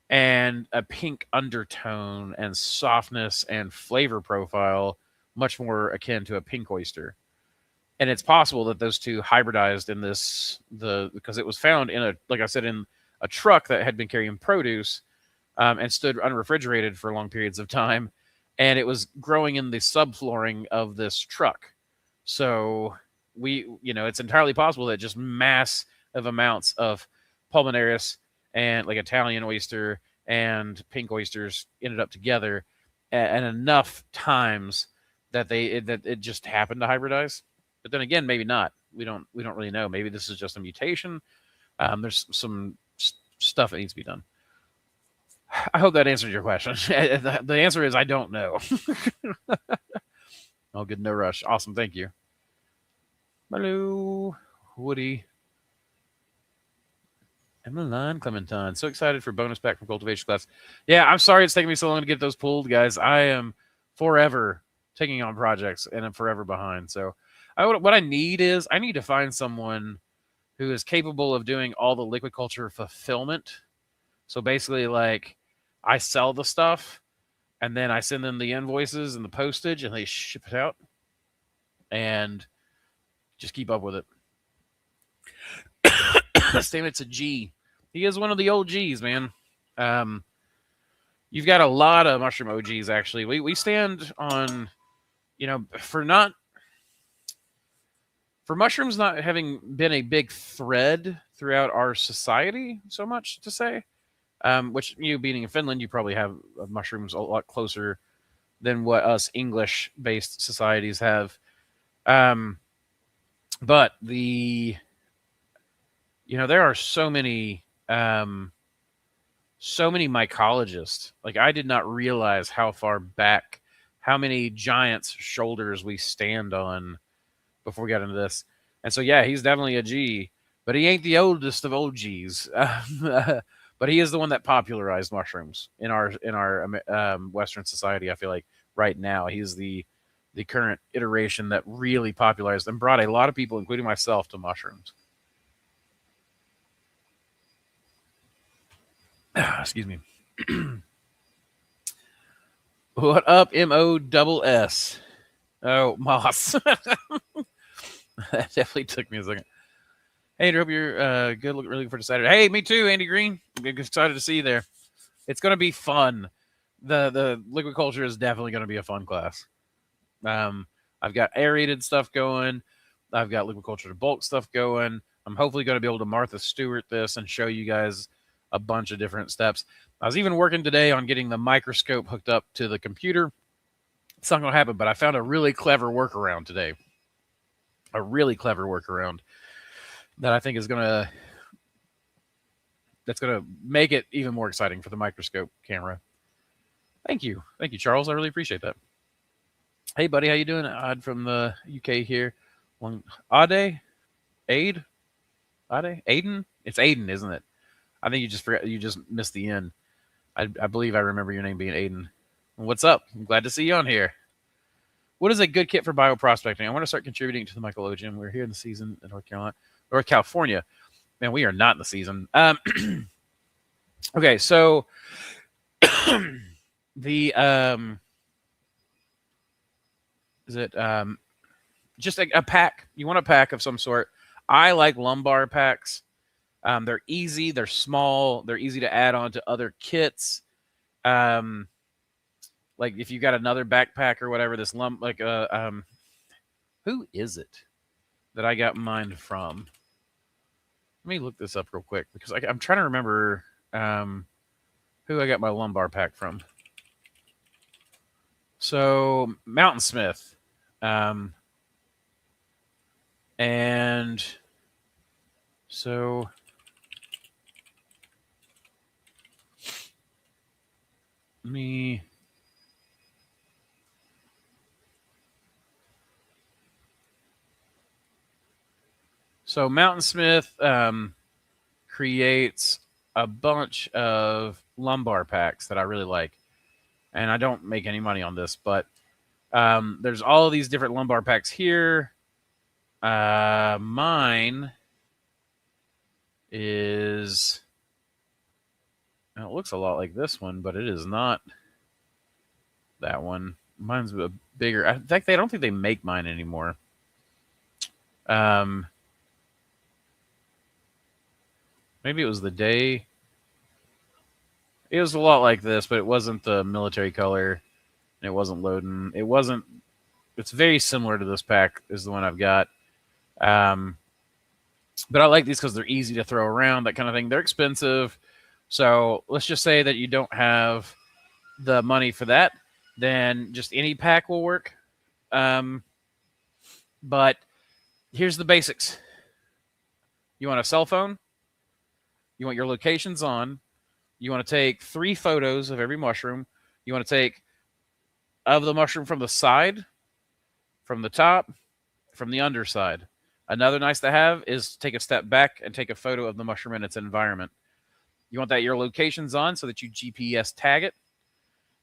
and a pink undertone and softness and flavor profile, much more akin to a pink oyster. And it's possible that those two hybridized in because it was found like I said, in a truck that had been carrying produce, and stood unrefrigerated for long periods of time, and it was growing in the subflooring of this truck. So it's entirely possible that just massive amounts of pulmonarius and like Italian oyster and pink oysters ended up together, and enough times that it just happened to hybridize. But then again, maybe not. We don't really know. Maybe this is just a mutation. There's some stuff that needs to be done. I hope that answered your question. The answer is I don't know. Oh, good. No rush. Awesome. Thank you. Hello, Woody. Emmeline Clementine. So excited for bonus pack from cultivation class. Yeah, I'm sorry it's taking me so long to get those pulled, guys. I am forever taking on projects and I'm forever behind. So what I need to find someone who is capable of doing all the liquid culture fulfillment. So basically, like, I sell the stuff and then I send them the invoices and the postage and they ship it out and just keep up with it. Same, it's a G. He is one of the old G's, man. You've got a lot of mushroom OGs, actually. We stand on, for mushrooms not having been a big thread throughout our society so much to say, which you being in Finland, you probably have mushrooms a lot closer than what us English-based societies have. But there are so many so many mycologists. Like, I did not realize how far back, how many giants' shoulders we stand on before we got into this. And so, yeah, he's definitely a G, but he ain't the oldest of old Gs. But he is the one that popularized mushrooms in our Western society. I feel like right now he's the current iteration that really popularized and brought a lot of people, including myself, to mushrooms. Excuse me. What up, MOSS? Oh, Moss. That definitely took me a second. Hey, Andrew, hope you're good. Really looking forward to Saturday. Hey, me too, Andy Green. I'm excited to see you there. It's going to be fun. The liquid culture is definitely going to be a fun class. I've got aerated stuff going. I've got liquid culture to bulk stuff going. I'm hopefully going to be able to Martha Stewart this and show you guys a bunch of different steps. I was even working today on getting the microscope hooked up to the computer. It's not going to happen, but I found a really clever workaround today. A really clever workaround that I think is that's gonna make it even more exciting for the microscope camera. Thank you, Charles. I really appreciate that. Hey, buddy, how you doing? Odd from the UK here. Ade, Aiden. It's Aiden, isn't it? I think you just forgot. You just missed the N. I believe I remember your name being Aiden. What's up? I'm glad to see you on here. What is a good kit for bioprospecting? I want to start contributing to the mycologium. We're here in the season in North California. Man, we are not in the season. Okay, so the is it just a pack? You want a pack of some sort. I like lumbar packs. They're easy, they're small, they're easy to add on to other kits. Like if you got another backpack or whatever, this who is it that I got mine from? Let me look this up real quick because I'm trying to remember who I got my lumbar pack from. So Mountain Smith, and so me. So Mountain Smith creates a bunch of lumbar packs that I really like. And I don't make any money on this, but there's all of these different lumbar packs here. Mine is... It looks a lot like this one, but it is not that one. Mine's a bigger... In fact, I don't think they make mine anymore. Maybe it was the day. It was a lot like this, but it wasn't the military color. And it wasn't loading. It wasn't. It's very similar to this pack is the one I've got. But I like these because they're easy to throw around, that kind of thing. They're expensive. So let's just say that you don't have the money for that. Then just any pack will work. But here's the basics. You want a cell phone. You want your locations on. You want to take 3 photos of every mushroom. You want to take of the mushroom from the side, from the top, from the underside. Another nice to have is take a step back and take a photo of the mushroom and its environment. You want that your location's on so that you GPS tag it.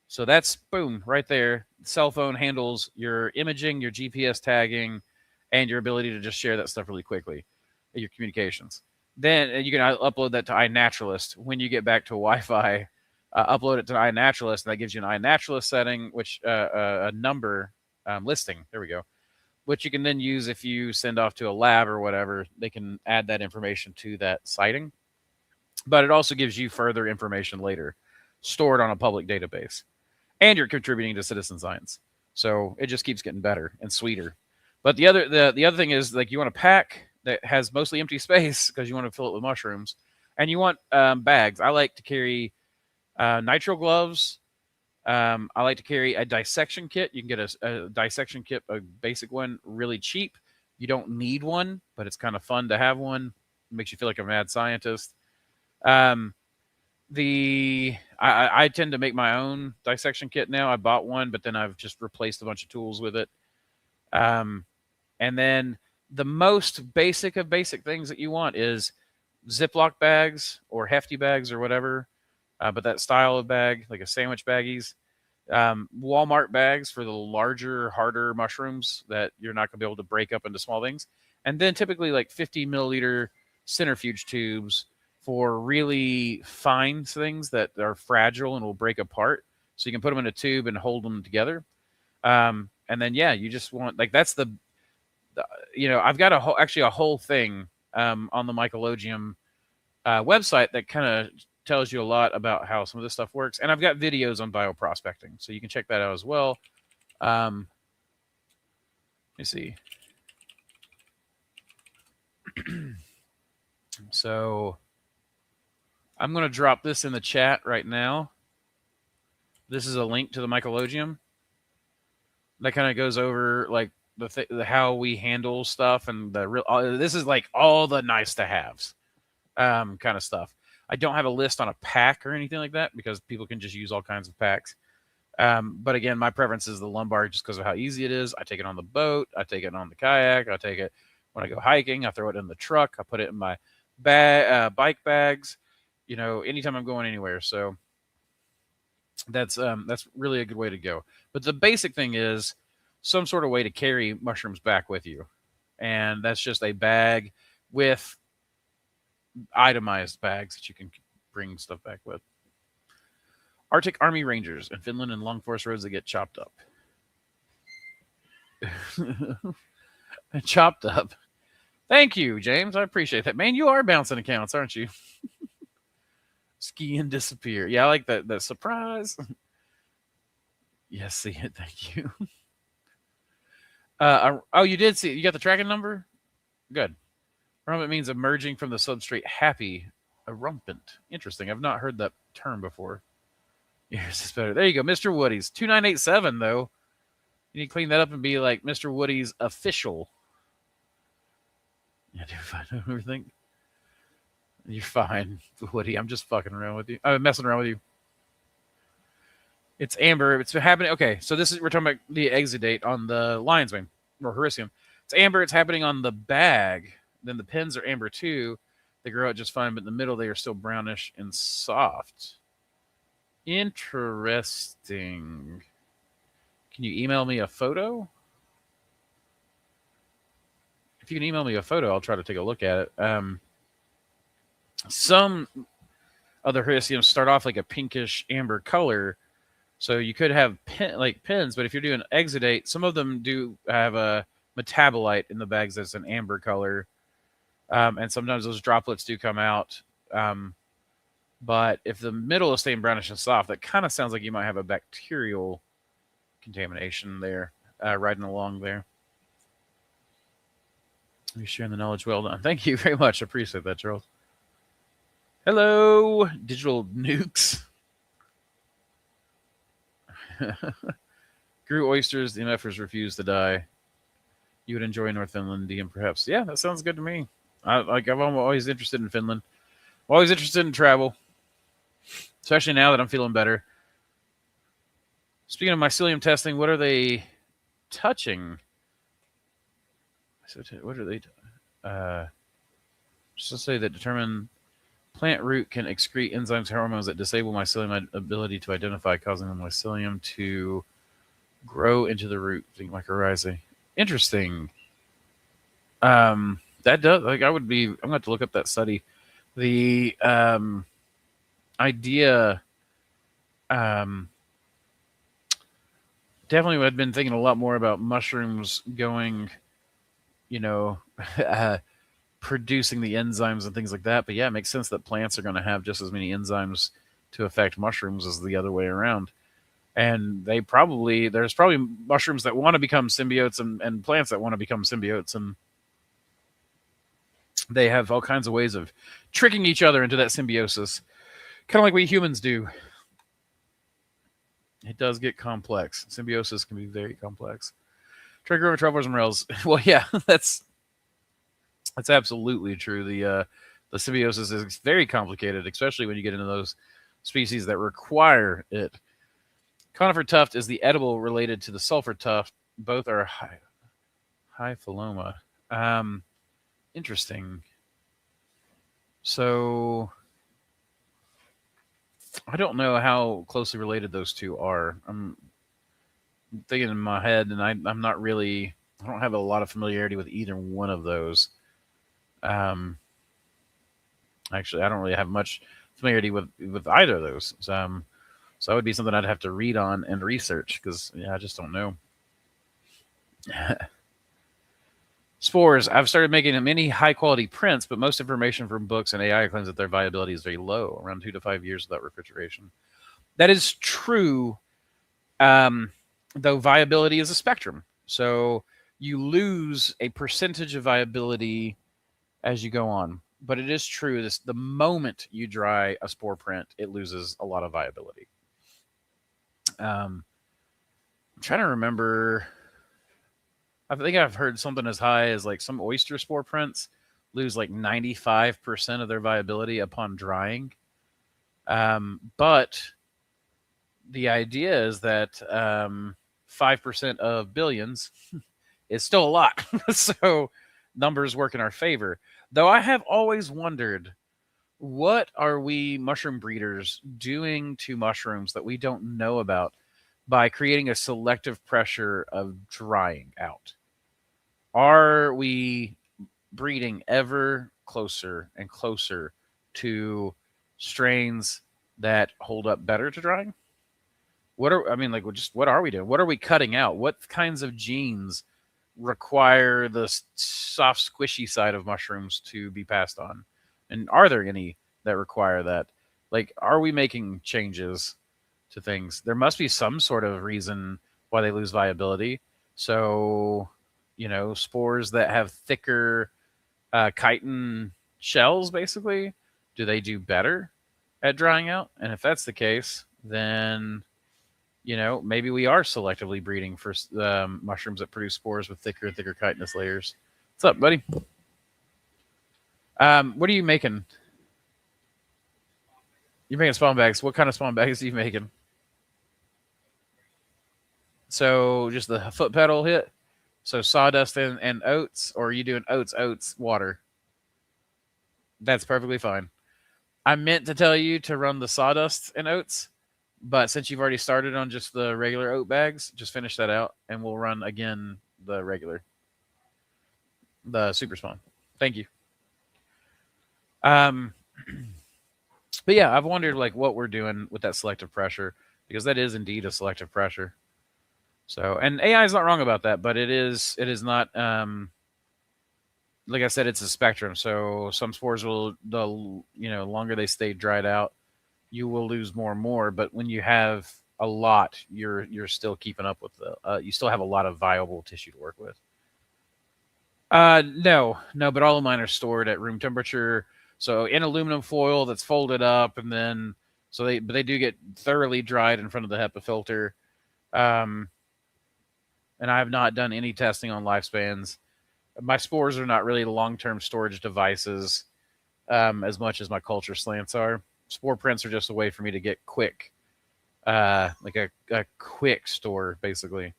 So that's, boom, right there. The cell phone handles your imaging, your GPS tagging, and your ability to just share that stuff really quickly, your communications. Then you can upload that to iNaturalist. When you get back to Wi-Fi, upload it to iNaturalist, and that gives you an iNaturalist setting, which a number listing. There we go. Which you can then use if you send off to a lab or whatever. They can add that information to that sighting. But it also gives you further information later, stored on a public database. And you're contributing to citizen science. So it just keeps getting better and sweeter. But the other thing is, like, you want a pack that has mostly empty space because you want to fill it with mushrooms. And you want bags. I like to carry nitrile gloves. I like to carry a dissection kit. You can get a dissection kit, a basic one, really cheap. You don't need one, but it's kind of fun to have one. It makes you feel like a mad scientist. I tend to make my own dissection kit now. I bought one, but then I've just replaced a bunch of tools with it. And then the most basic of basic things that you want is Ziploc bags or hefty bags or whatever, but that style of bag, like a sandwich baggies. Walmart bags for the larger, harder mushrooms that you're not going to be able to break up into small things. And then typically like 50 milliliter centrifuge tubes for really fine things that are fragile and will break apart. So you can put them in a tube and hold them together. And then, yeah, you just want, like, that's the I've got a whole thing on the Mycologium website that kind of tells you a lot about how some of this stuff works. And I've got videos on bioprospecting, so you can check that out as well. Let me see. So I'm going to drop this in the chat right now. This is a link to the Mycologium that kind of goes over like how we handle stuff and the real. This is like all the nice to haves kind of stuff. I don't have a list on a pack or anything like that because people can just use all kinds of packs. But again, my preference is the lumbar just because of how easy it is. I take it on the boat. I take it on the kayak. I take it when I go hiking. I throw it in the truck. I put it in my bike bags, anytime I'm going anywhere. So that's really a good way to go. But the basic thing is some sort of way to carry mushrooms back with you. And that's just a bag with itemized bags that you can bring stuff back with. Arctic Army Rangers in Finland and long forest roads that get chopped up. Chopped up. Thank you, James. I appreciate that. Man, you are bouncing accounts, aren't you? Ski and disappear. Yeah, I like that surprise. Yes, see it. Thank you. Oh, you did see it. You got the tracking number? Good. Rumpant means emerging from the substrate happy. A rumpant. Interesting. I've not heard that term before. Yours is better. There you go. Mr. Woody's. 2987, though. You need to clean that up and be like Mr. Woody's official. Yeah, dude, I don't overthink. You're fine, Woody. I'm just fucking around with you. I'm messing around with you. It's amber. It's happening. Okay, so we're talking about the exit date on the lion's mane or Hericium. It's amber. It's happening on the bag. Then the pins are amber too. They grow out just fine, but in the middle they are still brownish and soft. Interesting. Can you email me a photo? If you can email me a photo, I'll try to take a look at it. Some other Hericiums start off like a pinkish amber color, so you could have pins, but if you're doing exudate, some of them do have a metabolite in the bags that's an amber color, and sometimes those droplets do come out. But if the middle is staying brownish and soft, that kind of sounds like you might have a bacterial contamination there, riding along there. You're sharing the knowledge. Well done. Thank you very much. I appreciate that, Charles. Hello, digital nukes. Grew oysters. The MFers refused to die. You would enjoy North Finlandium, perhaps. Yeah, that sounds good to me. I'm always interested in Finland. I'm always interested in travel, especially now that I'm feeling better. Speaking of mycelium testing, what are they touching? What are they? Just to say that determine plant root can excrete enzymes, hormones that disable mycelium ability to identify, causing the mycelium to grow into the root. Think mycorrhizae. Interesting. That does I'm going to have to look up that study. The idea. Definitely, I've been thinking a lot more about mushrooms going, producing the enzymes and things like that. But yeah, it makes sense that plants are going to have just as many enzymes to affect mushrooms as the other way around. And there's probably mushrooms that want to become symbiotes and plants that want to become symbiotes. And they have all kinds of ways of tricking each other into that symbiosis. Kind of like we humans do. It does get complex. Symbiosis can be very complex. Trigger over travelers and rails. Well, yeah, that's absolutely true. The symbiosis is very complicated, especially when you get into those species that require it. Conifer tuft is the edible related to the sulfur tuft. Both are high philoma. Interesting. So I don't know how closely related those two are. I'm thinking in my head, and I'm not really. I don't have a lot of familiarity with either one of those. Um, Actually, I don't really have much familiarity with either of those. So that would be something I'd have to read on and research because I just don't know. Spores. I've started making many high quality prints, but most information from books and AI claims that their viability is very low, around 2 to 5 years without refrigeration. That is true, though viability is a spectrum. So you lose a percentage of viability as you go on. But it is true, the moment you dry a spore print, it loses a lot of viability. I'm trying to remember. I think I've heard something as high as like some oyster spore prints lose like 95% of their viability upon drying. But the idea is that 5% of billions is still a lot. So numbers work in our favor. Though I have always wondered, what are we mushroom breeders doing to mushrooms that we don't know about by creating a selective pressure of drying out? Are we breeding ever closer and closer to strains that hold up better to drying? What are what are we doing? What are we cutting out? What kinds of genes require the soft, squishy side of mushrooms to be passed on? And are there any that require that? Like, are we making changes to things? There must be some sort of reason why they lose viability. So, spores that have thicker chitin shells, basically, do they do better at drying out? And if that's the case, then maybe we are selectively breeding for mushrooms that produce spores with thicker and thicker chitinous layers. What's up, buddy? What are you making? You're making spawn bags. What kind of spawn bags are you making? So just the foot pedal hit? So sawdust and oats? Or are you doing oats, water? That's perfectly fine. I meant to tell you to run the sawdust and oats, but since you've already started on just the regular oat bags, just finish that out, and we'll run again the super spawn. Thank you. But yeah, I've wondered like what we're doing with that selective pressure, because that is indeed a selective pressure. So, and AI is not wrong about that, but it is not. Like I said, it's a spectrum. So some spores the longer they stay dried out, you will lose more and more. But when you have a lot, you're still keeping up with you still have a lot of viable tissue to work with. No, but all of mine are stored at room temperature. So in aluminum foil that's folded up, and then but they do get thoroughly dried in front of the HEPA filter. And I have not done any testing on lifespans. My spores are not really long-term storage devices as much as my culture slants are. Spore prints are just a way for me to get quick, like a quick store, basically.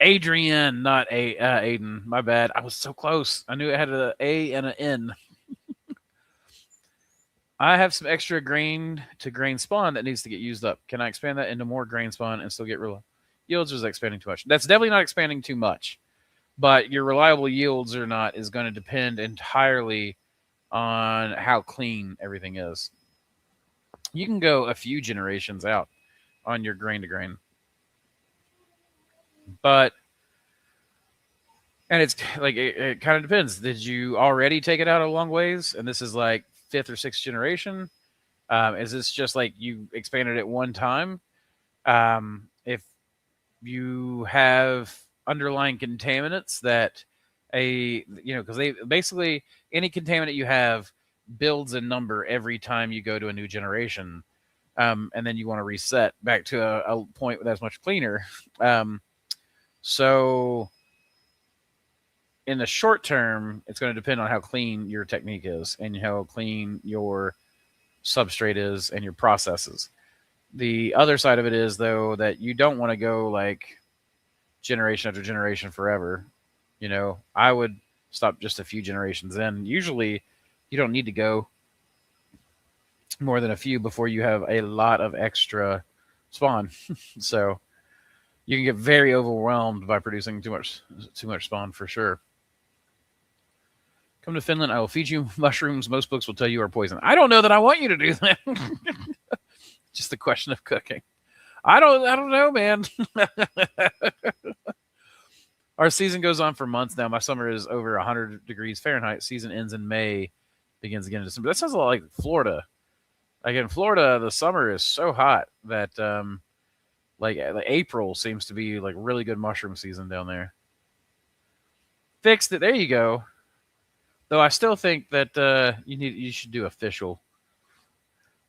Adrian, not Aiden. My bad. I was so close. I knew it had an A and an N. I have some extra grain to grain spawn that needs to get used up. Can I expand that into more grain spawn and still get real yields? Or is that expanding too much? That's definitely not expanding too much. But your reliable yields or not is going to depend entirely on how clean everything is. You can go a few generations out on your grain to grain. But, and it's like, it kind of depends. Did you already take it out a long ways? And this is like 5th or 6th generation? Is this just like you expanded it one time? If you have underlying contaminants that because they basically, any contaminant you have builds a number every time you go to a new generation, and then you want to reset back to a point that's much cleaner. So in the short term, it's going to depend on how clean your technique is and how clean your substrate is and your processes. The other side of it is, though, that you don't want to go like generation after generation forever. You know, I would stop just a few generations in. Usually, you don't need to go more than a few before you have a lot of extra spawn. So you can get very overwhelmed by producing too much spawn for sure. Come to Finland, I will feed you mushrooms most books will tell you are poison. I don't know that I want you to do that. Just a question of cooking. I don't know, man. Our season goes on for months now. My summer is over 100 degrees Fahrenheit. Season ends in May, begins again in December. That sounds a lot like Florida. Like in Florida, the summer is so hot that like April seems to be like really good mushroom season down there. Fixed it. There you go. Though I still think that you should do official.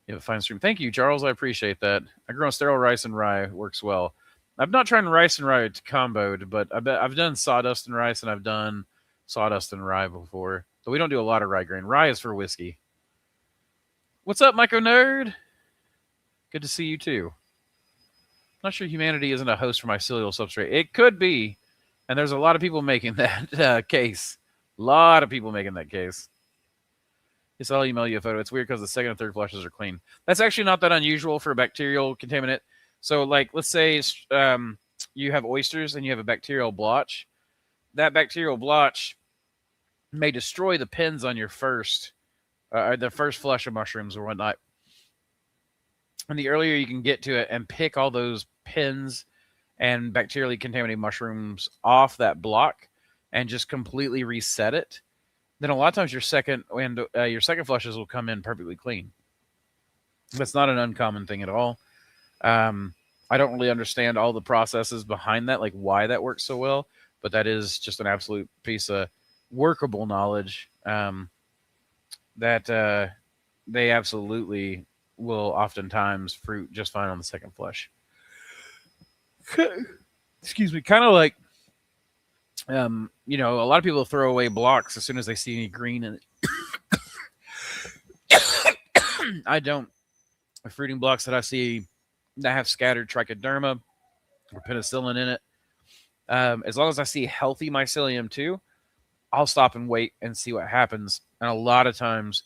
You have a fine stream. Thank you, Charles. I appreciate that. I grow on sterile rice and rye. Works well. I've not tried rice and rye comboed, but I've done sawdust and rice, and I've done sawdust and rye before. But we don't do a lot of rye grain. Rye is for whiskey. What's up, Myco Nerd? Good to see you too. Not sure humanity isn't a host for mycelial substrate. It could be, and there's a lot of people making that case. A lot of people making that case. Yes, I'll email you a photo. It's weird because the second and third flushes are clean. That's actually not that unusual for a bacterial contaminant. So, like, let's say you have oysters and you have a bacterial blotch. That bacterial blotch may destroy the pins on your the first flush of mushrooms or whatnot. And the earlier you can get to it and pick all those pins and bacterially contaminated mushrooms off that block and just completely reset it, then a lot of times your second flushes will come in perfectly clean. That's not an uncommon thing at all. I don't really understand all the processes behind that, like why that works so well, but that is just an absolute piece of workable knowledge that they absolutely will oftentimes fruit just fine on the second flush. Excuse me. Kind of like, you know, a lot of people throw away blocks as soon as they see any green in it. I don't. Fruiting blocks that I see that have scattered trichoderma or penicillin in it, as long as I see healthy mycelium too, I'll stop and wait and see what happens. And a lot of times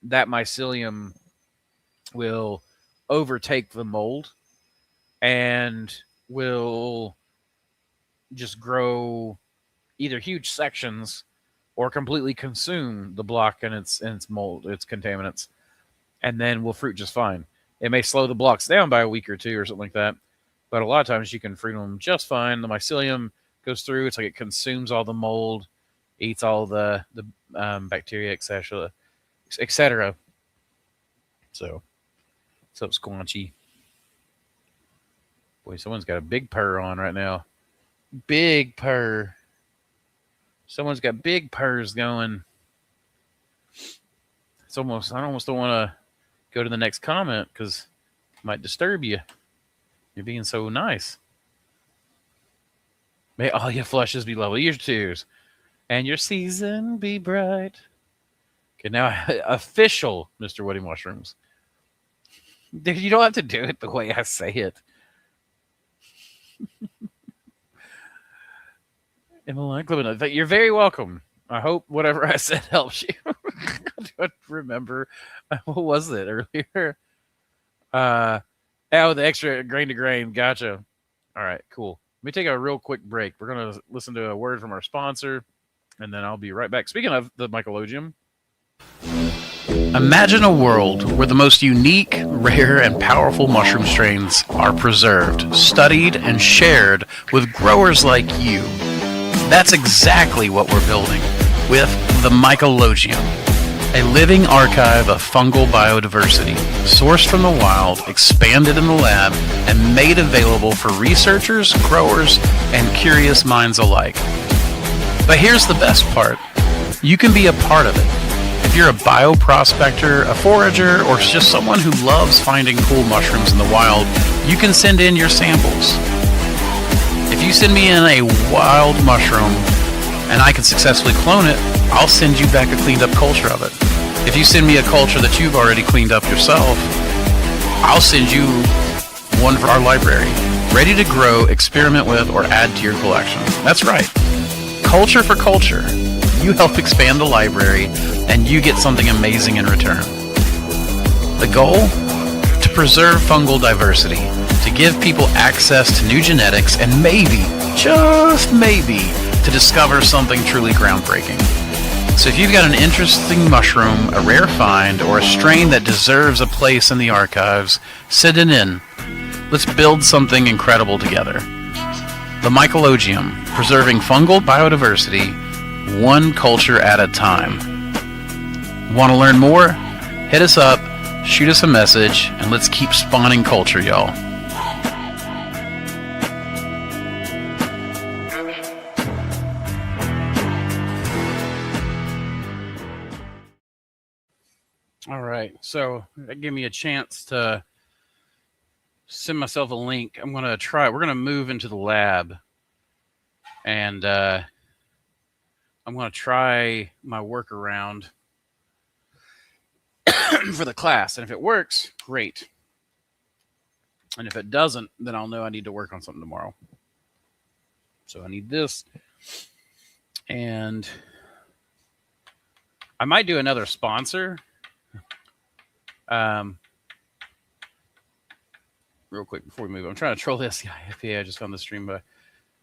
that mycelium will overtake the mold and will just grow either huge sections or completely consume the block and its mold, its contaminants, and then will fruit just fine. It may slow the blocks down by a week or two or something like that, but a lot of times you can fruit them just fine. The mycelium goes through. It's like it consumes all the mold, eats all the bacteria, etc., etc. So, what's up, Squanchy? Boy, someone's got a big purr on right now. Big purr. Someone's got big purrs going. I almost don't want to go to the next comment because it might disturb you. You're being so nice. May all your flushes be lovely, your tears, and your season be bright. Okay, now official Mr. Woody Mushrooms. Dude, you don't have to do it the way I say it. You're very welcome. I hope whatever I said helps you. I don't remember. What was it earlier? Oh, the extra grain to grain. Gotcha. All right, cool. Let me take a real quick break. We're going to listen to a word from our sponsor, and then I'll be right back. Speaking of the mycologium, imagine a world where the most unique, rare, and powerful mushroom strains are preserved, studied, and shared with growers like you. That's exactly what we're building with the mycologium, a living archive of fungal biodiversity, sourced from the wild, expanded in the lab, and made available for researchers, growers, and curious minds alike. But here's the best part. You can be a part of it. If you're a bioprospector, a forager, or just someone who loves finding cool mushrooms in the wild, you can send in your samples. If you send me in a wild mushroom and I can successfully clone it, I'll send you back a cleaned up culture of it. If you send me a culture that you've already cleaned up yourself, I'll send you one for our library, ready to grow, experiment with, or add to your collection. That's right. Culture for culture. You help expand the library, and you get something amazing in return. The goal? To preserve fungal diversity, to give people access to new genetics, and maybe, just maybe, to discover something truly groundbreaking. So if you've got an interesting mushroom, a rare find, or a strain that deserves a place in the archives, send it in. Let's build something incredible together. The Mycologium, preserving fungal biodiversity, one culture at a time. Want to learn more? Hit us up, shoot us a message, and let's keep spawning culture, y'all. All right, so that gave me a chance to send myself a link. I'm going to try. We're going to move into the lab, and I'm going to try my workaround for the class. And if it works, great. And if it doesn't, then I'll know I need to work on something tomorrow. So I need this. And I might do another sponsor. Real quick before we move, I'm trying to troll this. Yeah, I just found the stream. But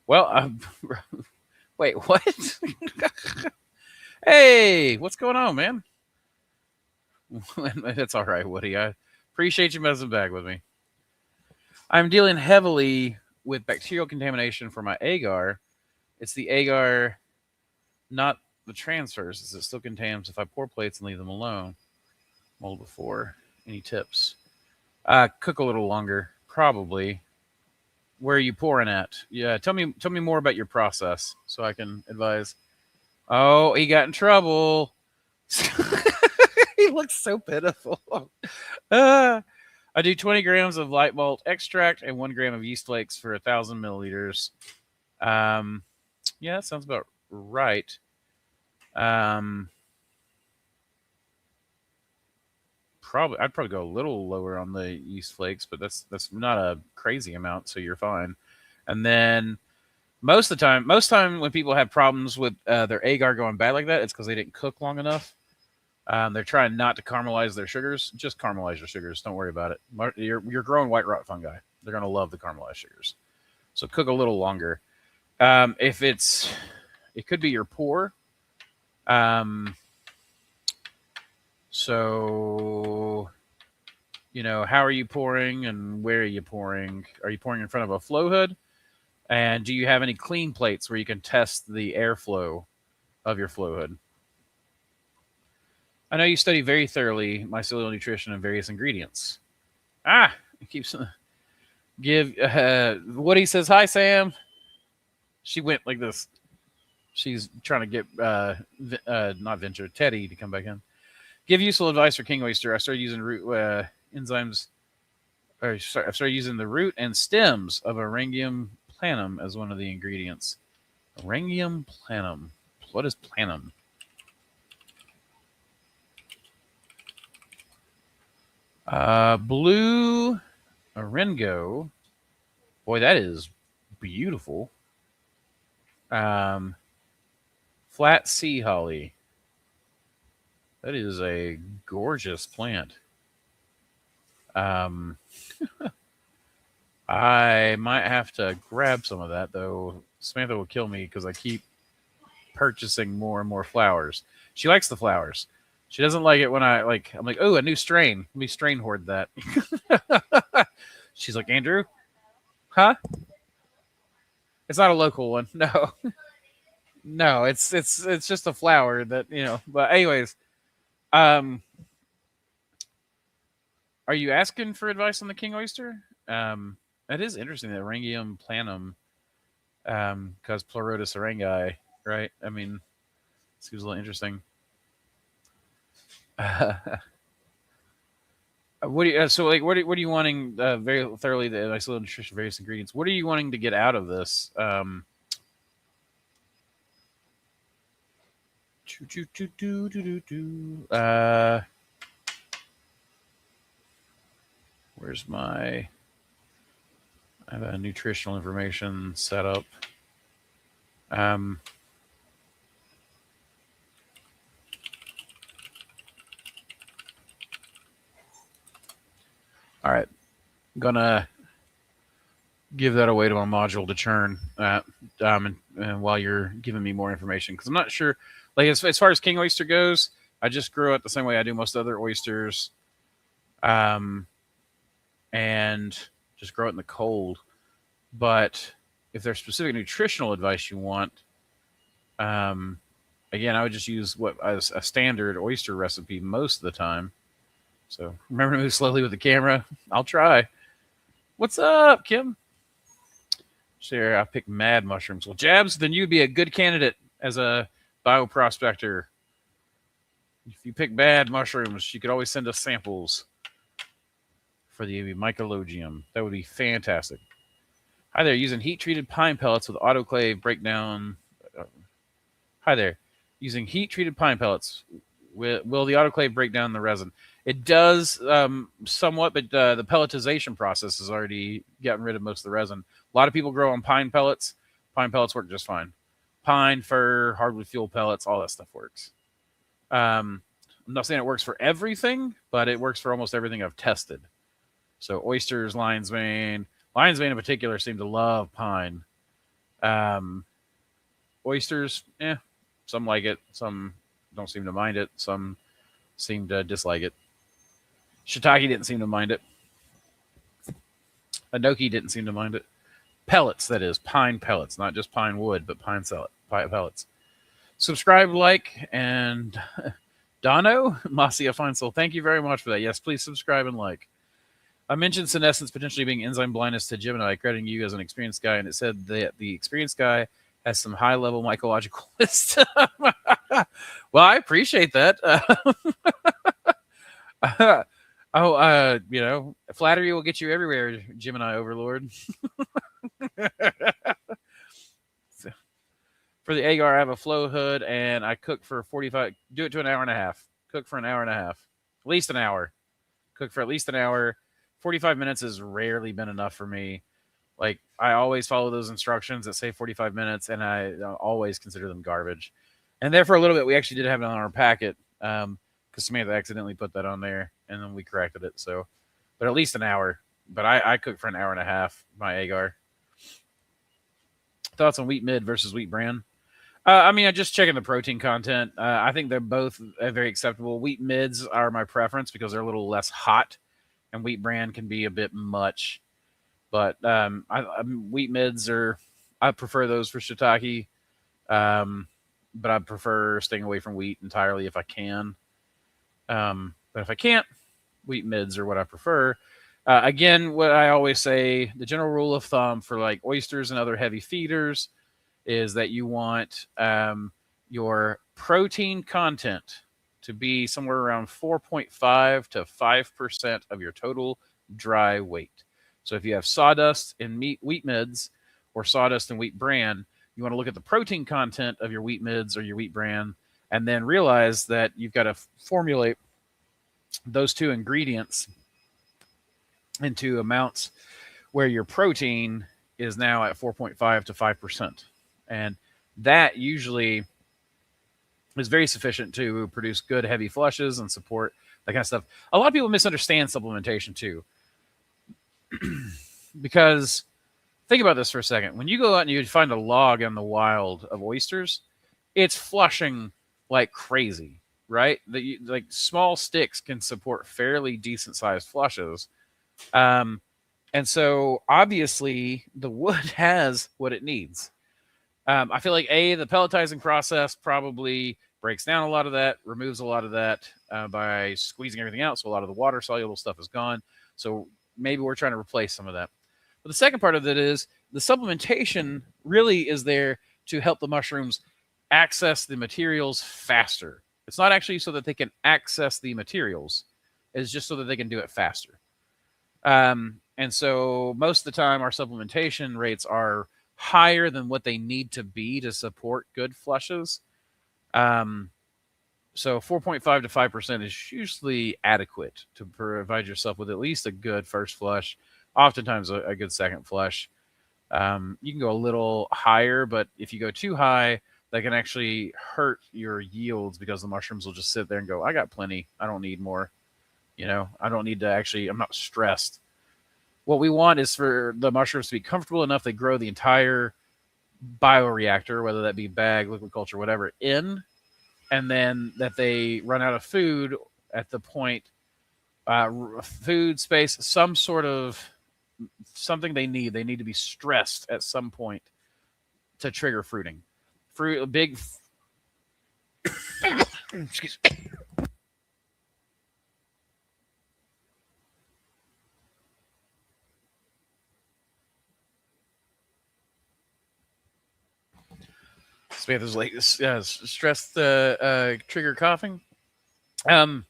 well, wait, what? Hey, what's going on, man? That's all right, Woody. I appreciate you messing back with me. I'm dealing heavily with bacterial contamination for my agar. It's the agar, not the transfers, as it still contains if I pour plates and leave them alone. Mold before. Any tips? Cook a little longer, probably. Where are you pouring at? Yeah, tell me more about your process so I can advise. Oh, he got in trouble. He looks so pitiful. I do 20 grams of light malt extract and 1 gram of yeast flakes for 1,000 milliliters. Yeah, that sounds about right. I'd probably go a little lower on the yeast flakes, but that's not a crazy amount, so you're fine. And then most time when people have problems with their agar going bad like that, it's because they didn't cook long enough. They're trying not to caramelize their sugars. Just caramelize your sugars. Don't worry about it. You're growing white rot fungi. They're going to love the caramelized sugars. So cook a little longer. If it could be your pour. So, how are you pouring and where are you pouring? Are you pouring in front of a flow hood? And do you have any clean plates where you can test the airflow of your flow hood? I know you study very thoroughly mycelial nutrition and various ingredients. It keeps Woody says, hi, Sam. She went like this. She's trying to get, not Venture, Teddy to come back in. Give useful advice for king oyster. I started using root enzymes. I started using the root and stems of Hericium planum as one of the ingredients. Hericium planum. What is planum? Blue Orengo. Boy, that is beautiful. Flat sea holly. That is a gorgeous plant. I might have to grab some of that, though. Samantha will kill me because I keep purchasing more and more flowers. She likes the flowers. She doesn't like it when I'm like, oh, a new strain. Let me strain hoard that. She's like, Andrew? Huh? It's not a local one. No. No, it's just a flower that, but anyways, are you asking for advice on the king oyster? That is interesting, that Hericium planum, because Pleurotus orangi, right? I mean, seems a little interesting. What are you wanting very thoroughly, the mycelial nutrition, various ingredients? What are you wanting to get out of this? Where's my... I have a nutritional information set up. All right. I'm gonna give that away to my module to churn and while you're giving me more information, because I'm not sure. Like as far as king oyster goes, I just grow it the same way I do most other oysters, and just grow it in the cold. But if there's specific nutritional advice you want, again, I would just use what as a standard oyster recipe most of the time. So remember to move slowly with the camera. I'll try. What's up, Kim? Sure, I picked mad mushrooms. Well, Jabs, then you'd be a good candidate as a bioprospector. If you pick bad mushrooms, you could always send us samples for the mycologium. That would be fantastic. Hi there, using heat-treated pine pellets with autoclave breakdown. Hi there, using heat-treated pine pellets. Will the autoclave break down the resin? It does somewhat, but the pelletization process has already gotten rid of most of the resin. A lot of people grow on pine pellets. Pine pellets work just fine. Pine, fir, hardwood fuel pellets, all that stuff works. I'm not saying it works for everything, but it works for almost everything I've tested. So oysters, lion's mane in particular seem to love pine. Oysters, some like it, some don't seem to mind it, some seem to dislike it. Shiitake didn't seem to mind it. Enoki didn't seem to mind it. Pellets, that is, pine pellets, not just pine wood, but pine pellets. Subscribe, like, and Dono, Masia Fine Soul, thank you very much for that. Yes, please subscribe and like. I mentioned senescence potentially being enzyme blindness to Gemini, crediting you as an experienced guy, and it said that the experienced guy has some high-level mycological wisdom. Well, I appreciate that. Flattery will get you everywhere, Gemini Overlord. For the agar, I have a flow hood, and I cook for 45. Do it to an hour and a half. Cook for an hour and a half, at least an hour. Cook for at least an hour. 45 minutes has rarely been enough for me. Like, I always follow those instructions that say 45 minutes, and I always consider them garbage. And there for a little bit, we actually did have it on our packet because Samantha accidentally put that on there, and then we corrected it. So, but at least an hour. But I cook for an hour and a half, my agar. Thoughts on wheat mid versus wheat bran? I'm just checking the protein content. I think they're both very acceptable. Wheat mids are my preference because they're a little less hot, and wheat bran can be a bit much. But wheat mids I prefer those for shiitake. But I prefer staying away from wheat entirely if I can. But if I can't, wheat mids are what I prefer. Again, what I always say, the general rule of thumb for like oysters and other heavy feeders is that you want your protein content to be somewhere around 4.5 to 5% of your total dry weight. So if you have sawdust in wheat mids or sawdust in wheat bran, you want to look at the protein content of your wheat mids or your wheat bran, and then realize that you've got to formulate those two ingredients into amounts where your protein is now at 4.5 to 5%. And that usually is very sufficient to produce good heavy flushes and support that kind of stuff. A lot of people misunderstand supplementation too. Because think about this for a second. When you go out and you find a log in the wild of oysters, it's flushing like crazy, right? Like small sticks can support fairly decent sized flushes. And so obviously the wood has what it needs. I feel like the pelletizing process probably breaks down a lot of that, removes a lot of that by squeezing everything out. So a lot of the water soluble stuff is gone. So maybe we're trying to replace some of that. But the second part of it is the supplementation really is there to help the mushrooms access the materials faster. It's not actually so that they can access the materials. It's just so that they can do it faster. And so most of the time our supplementation rates are higher than what they need to be to support good flushes. So 4.5 to 5% is usually adequate to provide yourself with at least a good first flush, oftentimes a good second flush. You can go a little higher, but if you go too high, that can actually hurt your yields because the mushrooms will just sit there and go, I got plenty. I don't need more. I don't need to actually, I'm not stressed. What we want is for the mushrooms to be comfortable enough they grow the entire bioreactor, whether that be bag, liquid culture, whatever, in, and then that they run out of food at the point, food, space, some sort of something they need. They need to be stressed at some point to trigger fruiting. Fruit, a big. Excuse me. Samantha's like stress trigger coughing. The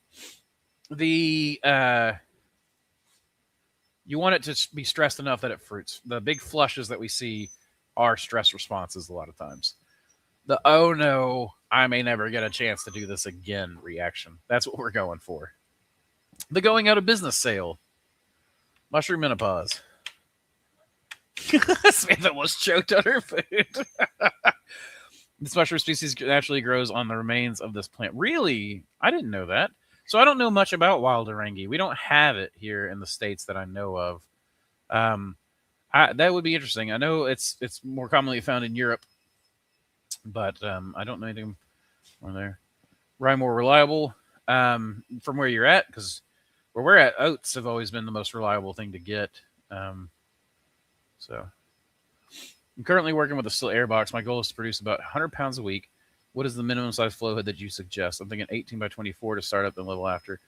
you want it to be stressed enough that it fruits. The big flushes that we see are stress responses a lot of times. The oh no, I may never get a chance to do this again reaction. That's what we're going for. The going out of business sale. Mushroom menopause. Samantha was choked on her food. This mushroom species naturally grows on the remains of this plant. Really? I didn't know that. So I don't know much about wild orangi. We don't have it here in the States that I know of. That would be interesting. I know it's more commonly found in Europe, but I don't know anything more there. Rye more reliable from where you're at, because where we're at, oats have always been the most reliable thing to get. So I'm currently working with a still air box. My goal is to produce about 100 pounds a week. What is the minimum size flow hood that you suggest? I'm thinking 18 by 24 to start up and level after.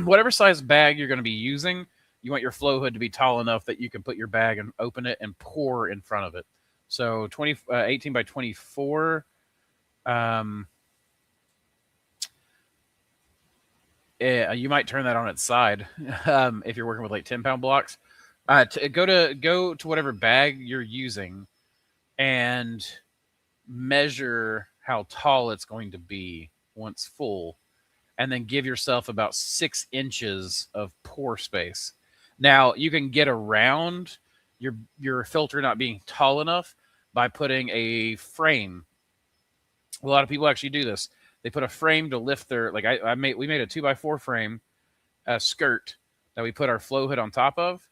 Whatever size bag you're going to be using, you want your flow hood to be tall enough that you can put your bag and open it and pour in front of it. So 18 by 24. You might turn that on its side if you're working with like 10-pound blocks. Go to whatever bag you're using and measure how tall it's going to be once full, and then give yourself about 6 inches of pore space. Now, you can get around your filter not being tall enough by putting a frame. A lot of people actually do this. They put a frame to lift their, like we made a 2x4 frame, a skirt that we put our flow hood on top of,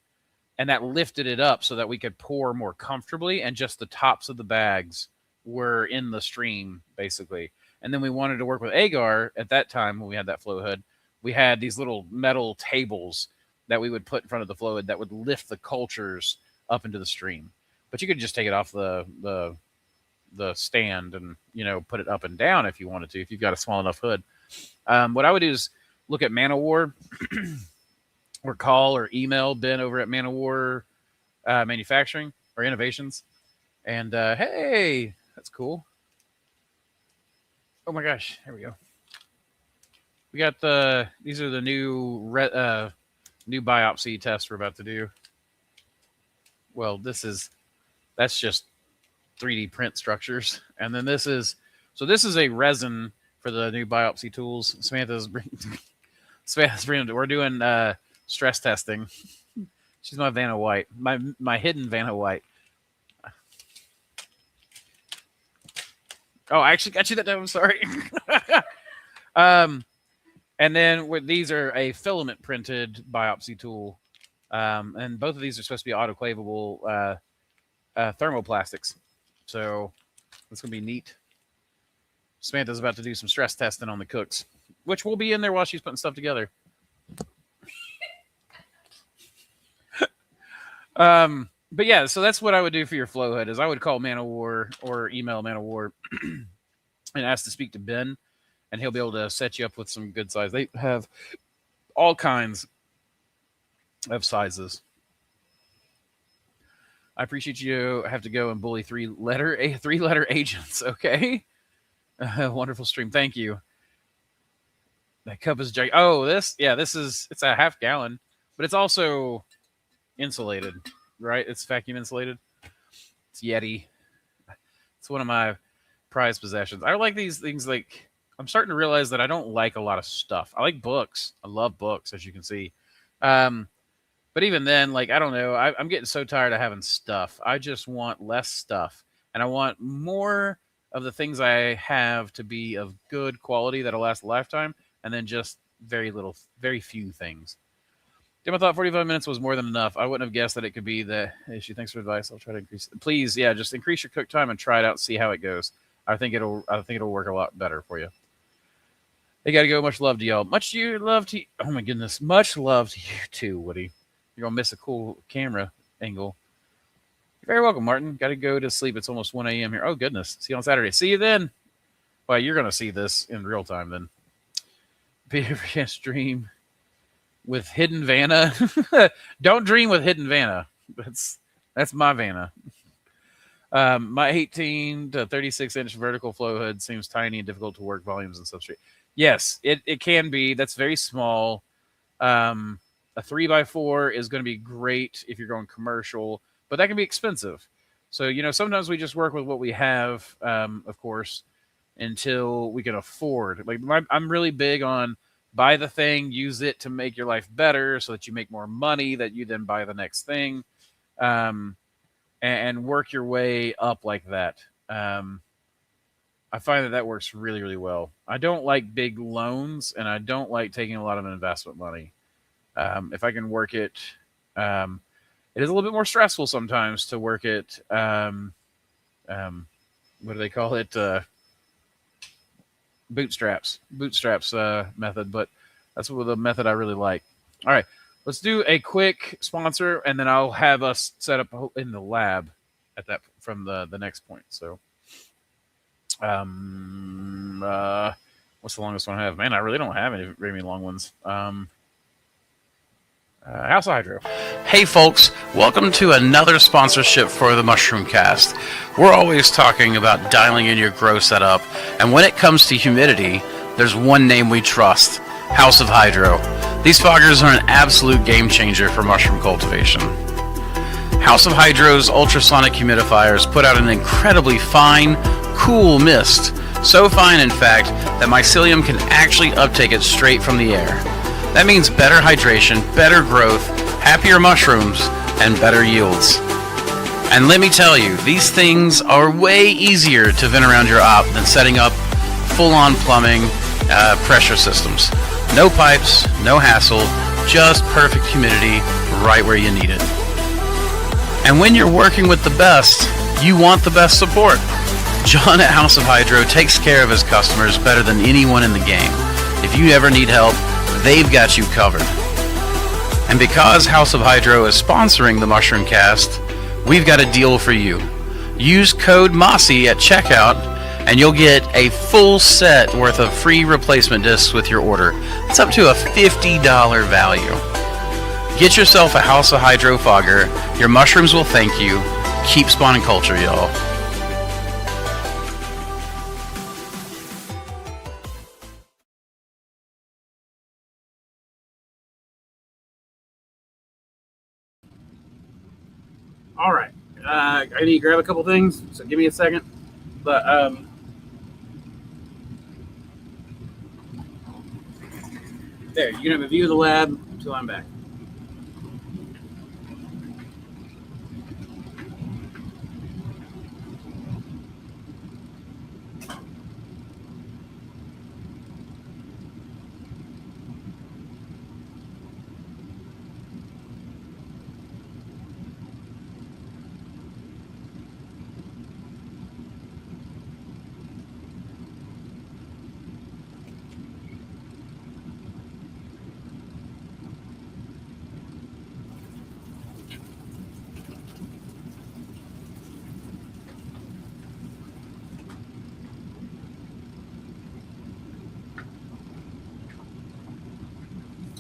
and that lifted it up so that we could pour more comfortably, and just the tops of the bags were in the stream, basically. And then we wanted to work with agar at that time when we had that flow hood. We had these little metal tables that we would put in front of the flow hood that would lift the cultures up into the stream. But you could just take it off the stand and, put it up and down if you wanted to, if you've got a small enough hood. What I would do is look at Man-O-War or call or email Ben over at Man-O-War Manufacturing or Innovations. And hey, that's cool. Oh my gosh, here we go. We got these are the new biopsy tests we're about to do. Well, that's just 3D print structures. And then this is a resin for the new biopsy tools. Samantha's bringing, we're doing stress testing. She's my Vanna White, my hidden Vanna White. Oh, I actually got you that time. I'm sorry. And then these are a filament printed biopsy tool. And both of these are supposed to be autoclavable thermoplastics. So it's going to be neat. Samantha's about to do some stress testing on the cooks, which will be in there while she's putting stuff together. But yeah, so that's what I would do for your flow hood, is I would call Man-O-War or email Man-O-War and ask to speak to Ben, and he'll be able to set you up with some good size. They have all kinds of sizes. I appreciate you have to go and bully three-letter agents, okay? Wonderful stream. Thank you. That cup is giant. Oh, it's a half gallon, but it's also insulated, right? It's vacuum insulated. It's Yeti. It's one of my prized possessions. I like these things like I'm starting to realize that I don't like a lot of stuff. I like books. I love books, as you can see. Um, but even then, like, I don't know. I'm getting so tired of having stuff. I just want less stuff. And I want more of the things I have to be of good quality that'll last a lifetime, and then just very few things. Tim, I thought 45 minutes was more than enough. I wouldn't have guessed that it could be the issue. Thanks for advice. I'll try to increase it. Please, yeah, just increase your cook time and try it out and see how it goes. I think it'll work a lot better for you. They got to go. Much love to y'all. Much love to you. Oh my goodness. Much love to you too, Woody. You're gonna miss a cool camera angle. You're very welcome, Martin. Got to go to sleep. It's almost 1 a.m. here. Oh goodness. See you on Saturday. See you then. Well, you're gonna see this in real time then. Be stream with hidden Vanna. Don't dream with hidden Vanna. That's my Vanna. My 18 to 36 inch vertical flow hood seems tiny and difficult to work volumes and substrate. Yes, it can be. That's very small. A 3x4 is going to be great if you're going commercial, but that can be expensive. So, sometimes we just work with what we have, of course, until we can afford. Like, I'm really big on buy the thing, use it to make your life better so that you make more money, that you then buy the next thing, and work your way up like that. I find that works really, really well. I don't like big loans, and I don't like taking a lot of investment money. If I can work it, it is a little bit more stressful sometimes to work it. What do they call it? Bootstraps method, but that's the method I really like. All right, let's do a quick sponsor, and then I'll have us set up in the lab at that from the next point. So, what's the longest one I have? Man, I really don't have any very long ones. House of Hydro. Hey folks, welcome to another sponsorship for the Mushroom Cast. We're always talking about dialing in your grow setup, and when it comes to humidity, there's one name we trust, House of Hydro. These foggers are an absolute game changer for mushroom cultivation. House of Hydro's ultrasonic humidifiers put out an incredibly fine, cool mist. So fine, in fact, that mycelium can actually uptake it straight from the air. That means better hydration, better growth, happier mushrooms, and better yields. And let me tell you, these things are way easier to vent around your op than setting up full-on plumbing pressure systems. No pipes, no hassle, just perfect humidity right where you need it. And when you're working with the best, you want the best support. John at House of Hydro takes care of his customers better than anyone in the game. If you ever need help, they've got you covered. And because House of Hydro is sponsoring the Mushroom Cast, we've got a deal for you. Use code MOSSY at checkout, and you'll get a full set worth of free replacement discs with your order. It's up to a $50 value. Get yourself a House of Hydro fogger. Your mushrooms will thank you. Keep spawning culture, y'all. All right, I need to grab a couple things, so give me a second. But there, you can have a view of the lab until I'm back.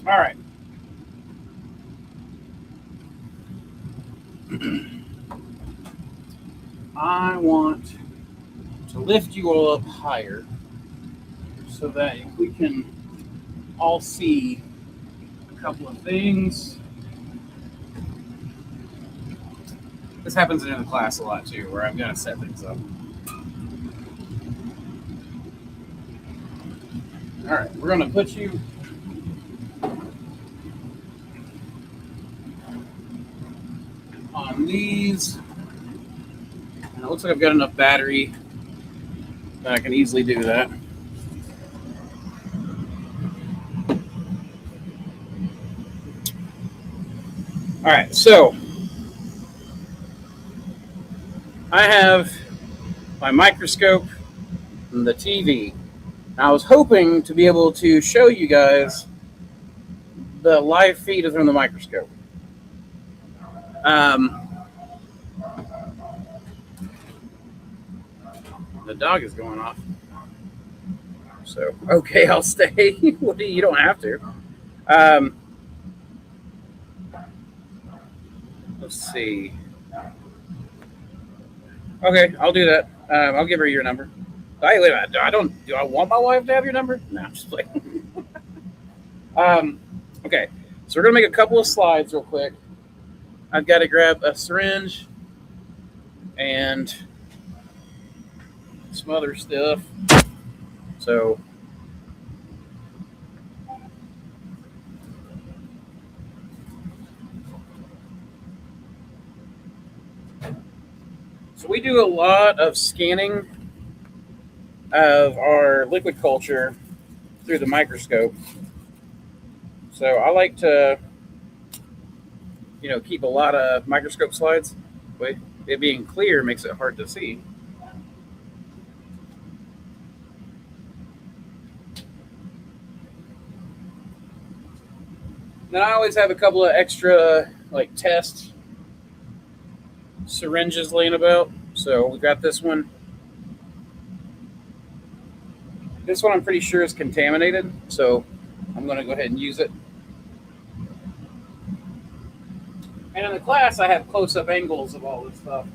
All right. I want to lift you all up higher so that we can all see a couple of things. This happens in the class a lot too, where I'm going to set things up. All right, we're going to put you on these. And it looks like I've got enough battery that I can easily do that. All right, so I have my microscope and the TV. I was hoping to be able to show you guys the live feed from the microscope. The dog is going off. So, okay, I'll stay. You don't have to. Let's see. Okay, I'll do that. I'll give her your number. Hey, wait a minute. Do I want my wife to have your number? No, I'm just playing. Okay, so we're going to make a couple of slides real quick. I've got to grab a syringe and some other stuff. So we do a lot of scanning of our liquid culture through the microscope. So I like to, keep a lot of microscope slides. But it being clear makes it hard to see. Then I always have a couple of extra test syringes laying about. So we've got this one. This one I'm pretty sure is contaminated, so I'm going to go ahead and use it. And in the class, I have close-up angles of all this stuff.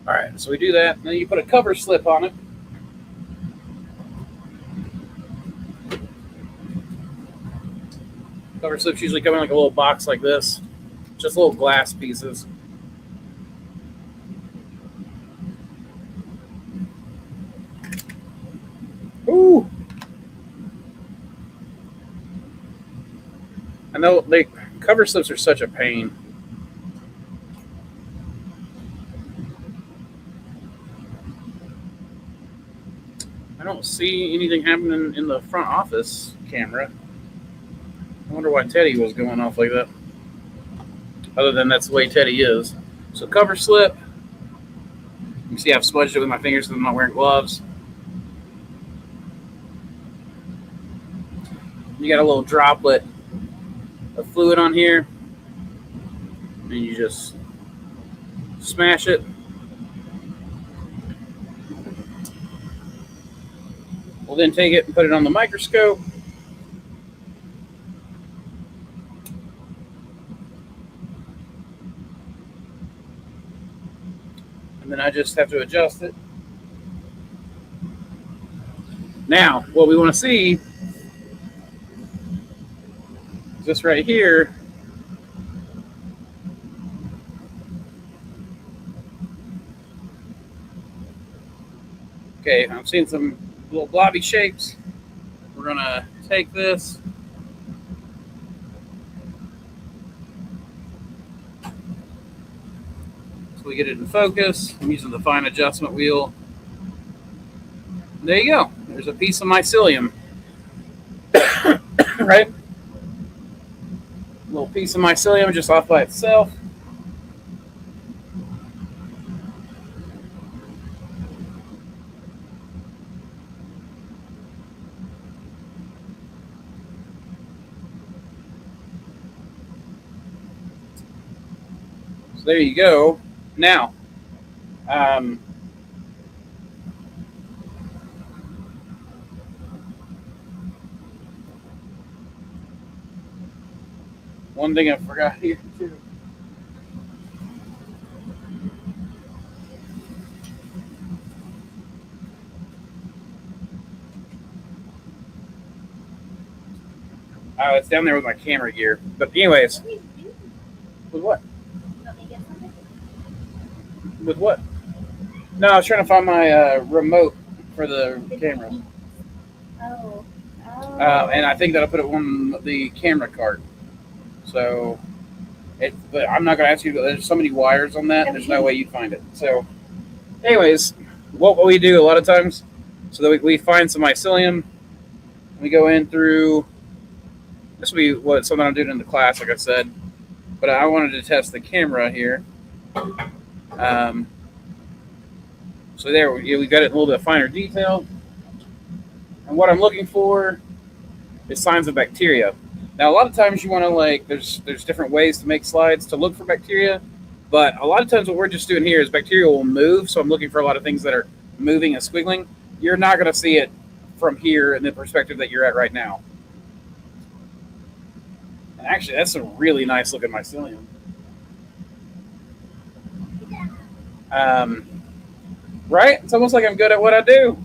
All right, so we do that, and then you put a cover slip on it. Cover slips usually come in like a little box like this, just little glass pieces. Ooh! I know cover slips are such a pain. I don't see anything happening in the front office camera. I wonder why Teddy was going off like that. Other than that's the way Teddy is. So cover slip. You can see I've smudged it with my fingers because I'm not wearing gloves. You got a little droplet of fluid on here. And you just smash it. We'll then take it and put it on the microscope. And then I just have to adjust it. Now, what we want to see is this right here. Okay, I'm seeing some little blobby shapes. We're going to take this. So we get it in focus. I'm using the fine adjustment wheel. And there you go. There's a piece of mycelium. Right? A little piece of mycelium just off by itself. So there you go. Now, one thing I forgot here too. It's down there with my camera gear. But anyways, What do you do? with what? You want me to get something? With what? No, I was trying to find my remote for the camera. Oh. Oh. And I think that I put it on the camera cart. So, but I'm not going to ask you. There's so many wires on that. There's no way you'd find it. So, anyways, what we do a lot of times, so that we find some mycelium, we go in through. This will be something I'm doing in the class, like I said. But I wanted to test the camera here. So there, we got it in a little bit finer detail. And what I'm looking for is signs of bacteria. Now, a lot of times you want to there's different ways to make slides to look for bacteria, but a lot of times what we're just doing here is bacteria will move. So I'm looking for a lot of things that are moving and squiggling. You're not going to see it from here in the perspective that you're at right now. And actually, that's a really nice looking mycelium. Right? It's almost like I'm good at what I do.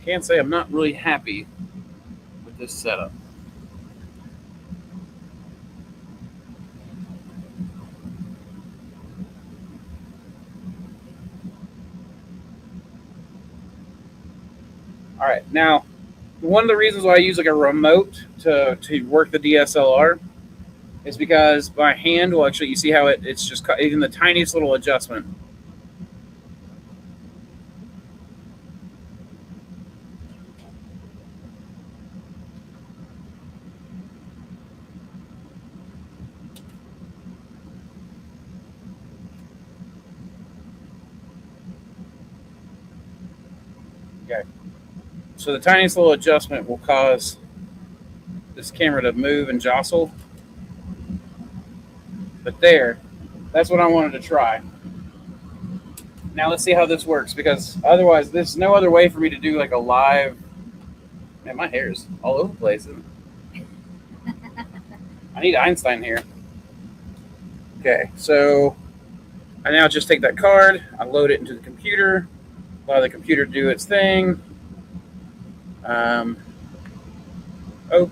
Can't say I'm not really happy with this setup. All right, now one of the reasons why I use like a remote to work the DSLR is because my hand will actually, you see how it's just even the tiniest little adjustment. Okay, so the tiniest little adjustment will cause this camera to move and jostle. But that's what I wanted to try. Now let's see how this works, because otherwise there's no other way for me to do like a live. Man, my hair is all over the place. I need Einstein here. Okay, so I now just take that card, I load it into the computer, allow the computer to do its thing, open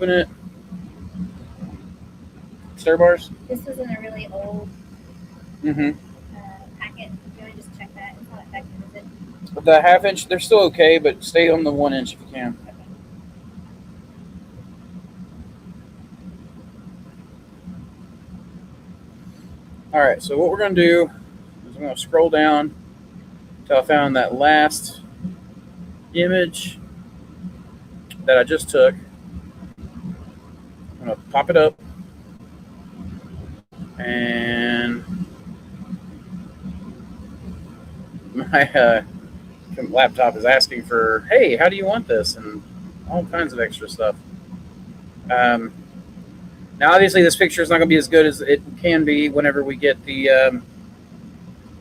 it. Stir bars? This is in a really old Mm-hmm. packet. Do you want to just check that? It's not effective, is it? But the half inch, they're still okay, but stay on the 1 inch if you can. Okay. All right, so what we're going to do is I'm going to scroll down until I found that last image that I just took. I'm going to pop it up, and my laptop is asking for, hey, how do you want this? And all kinds of extra stuff. Now, obviously, this picture is not going to be as good as it can be whenever we get the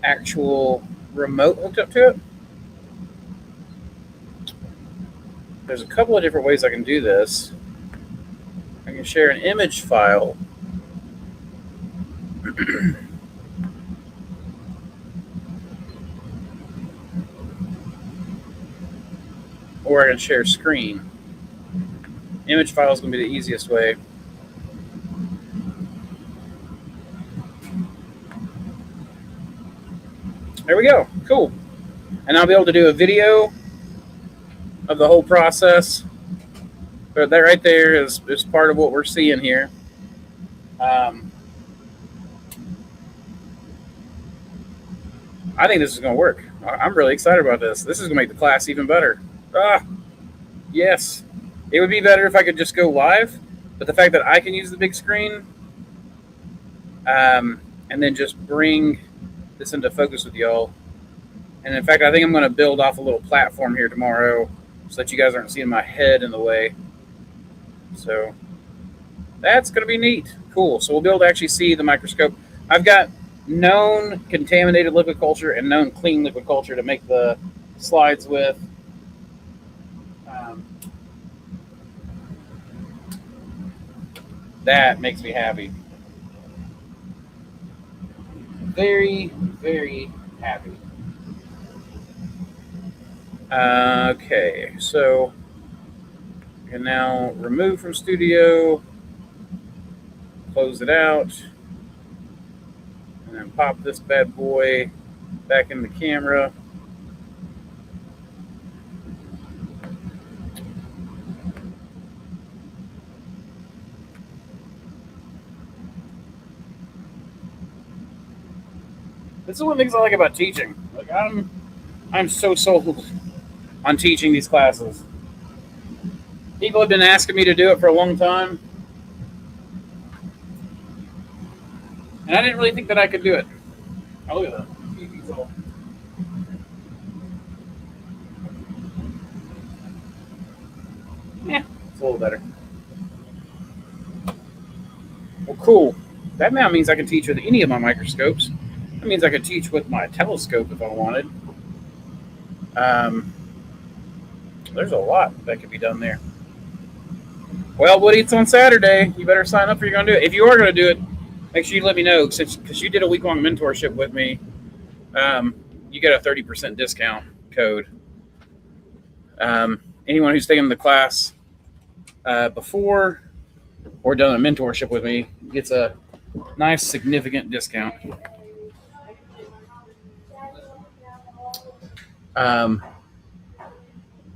actual remote hooked up to it. There's a couple of different ways I can do this. I can share an image file. Or I can share screen. Image file is going to be the easiest way. There we go. Cool. And I'll be able to do a video of the whole process. But that right there is part of what we're seeing here. I think this is going to work. I'm really excited about this. This is going to make the class even better. Yes. It would be better if I could just go live, but the fact that I can use the big screen and then just bring this into focus with y'all. And in fact, I think I'm going to build off a little platform here tomorrow so that you guys aren't seeing my head in the way. So that's going to be neat. Cool. So we'll be able to actually see the microscope. I've got known contaminated liquid culture and known clean liquid culture to make the slides with. That makes me happy. Very, very happy. Okay, so you can now remove from studio, close it out, and then pop this bad boy back in the camera. This is one of the things I like about teaching. Like I'm so sold on teaching these classes. People have been asking me to do it for a long time, and I didn't really think that I could do it. Oh, look at that. Yeah, it's a little better. Well, cool. That now means I can teach with any of my microscopes. That means I could teach with my telescope if I wanted. There's a lot that could be done there. Well, Woody, it's on Saturday. You better sign up if you're going to do it. If you are going to do it, make sure you let me know, because you did a week-long mentorship with me. You get a 30% discount code. Anyone who's taken the class before or done a mentorship with me gets a nice, significant discount.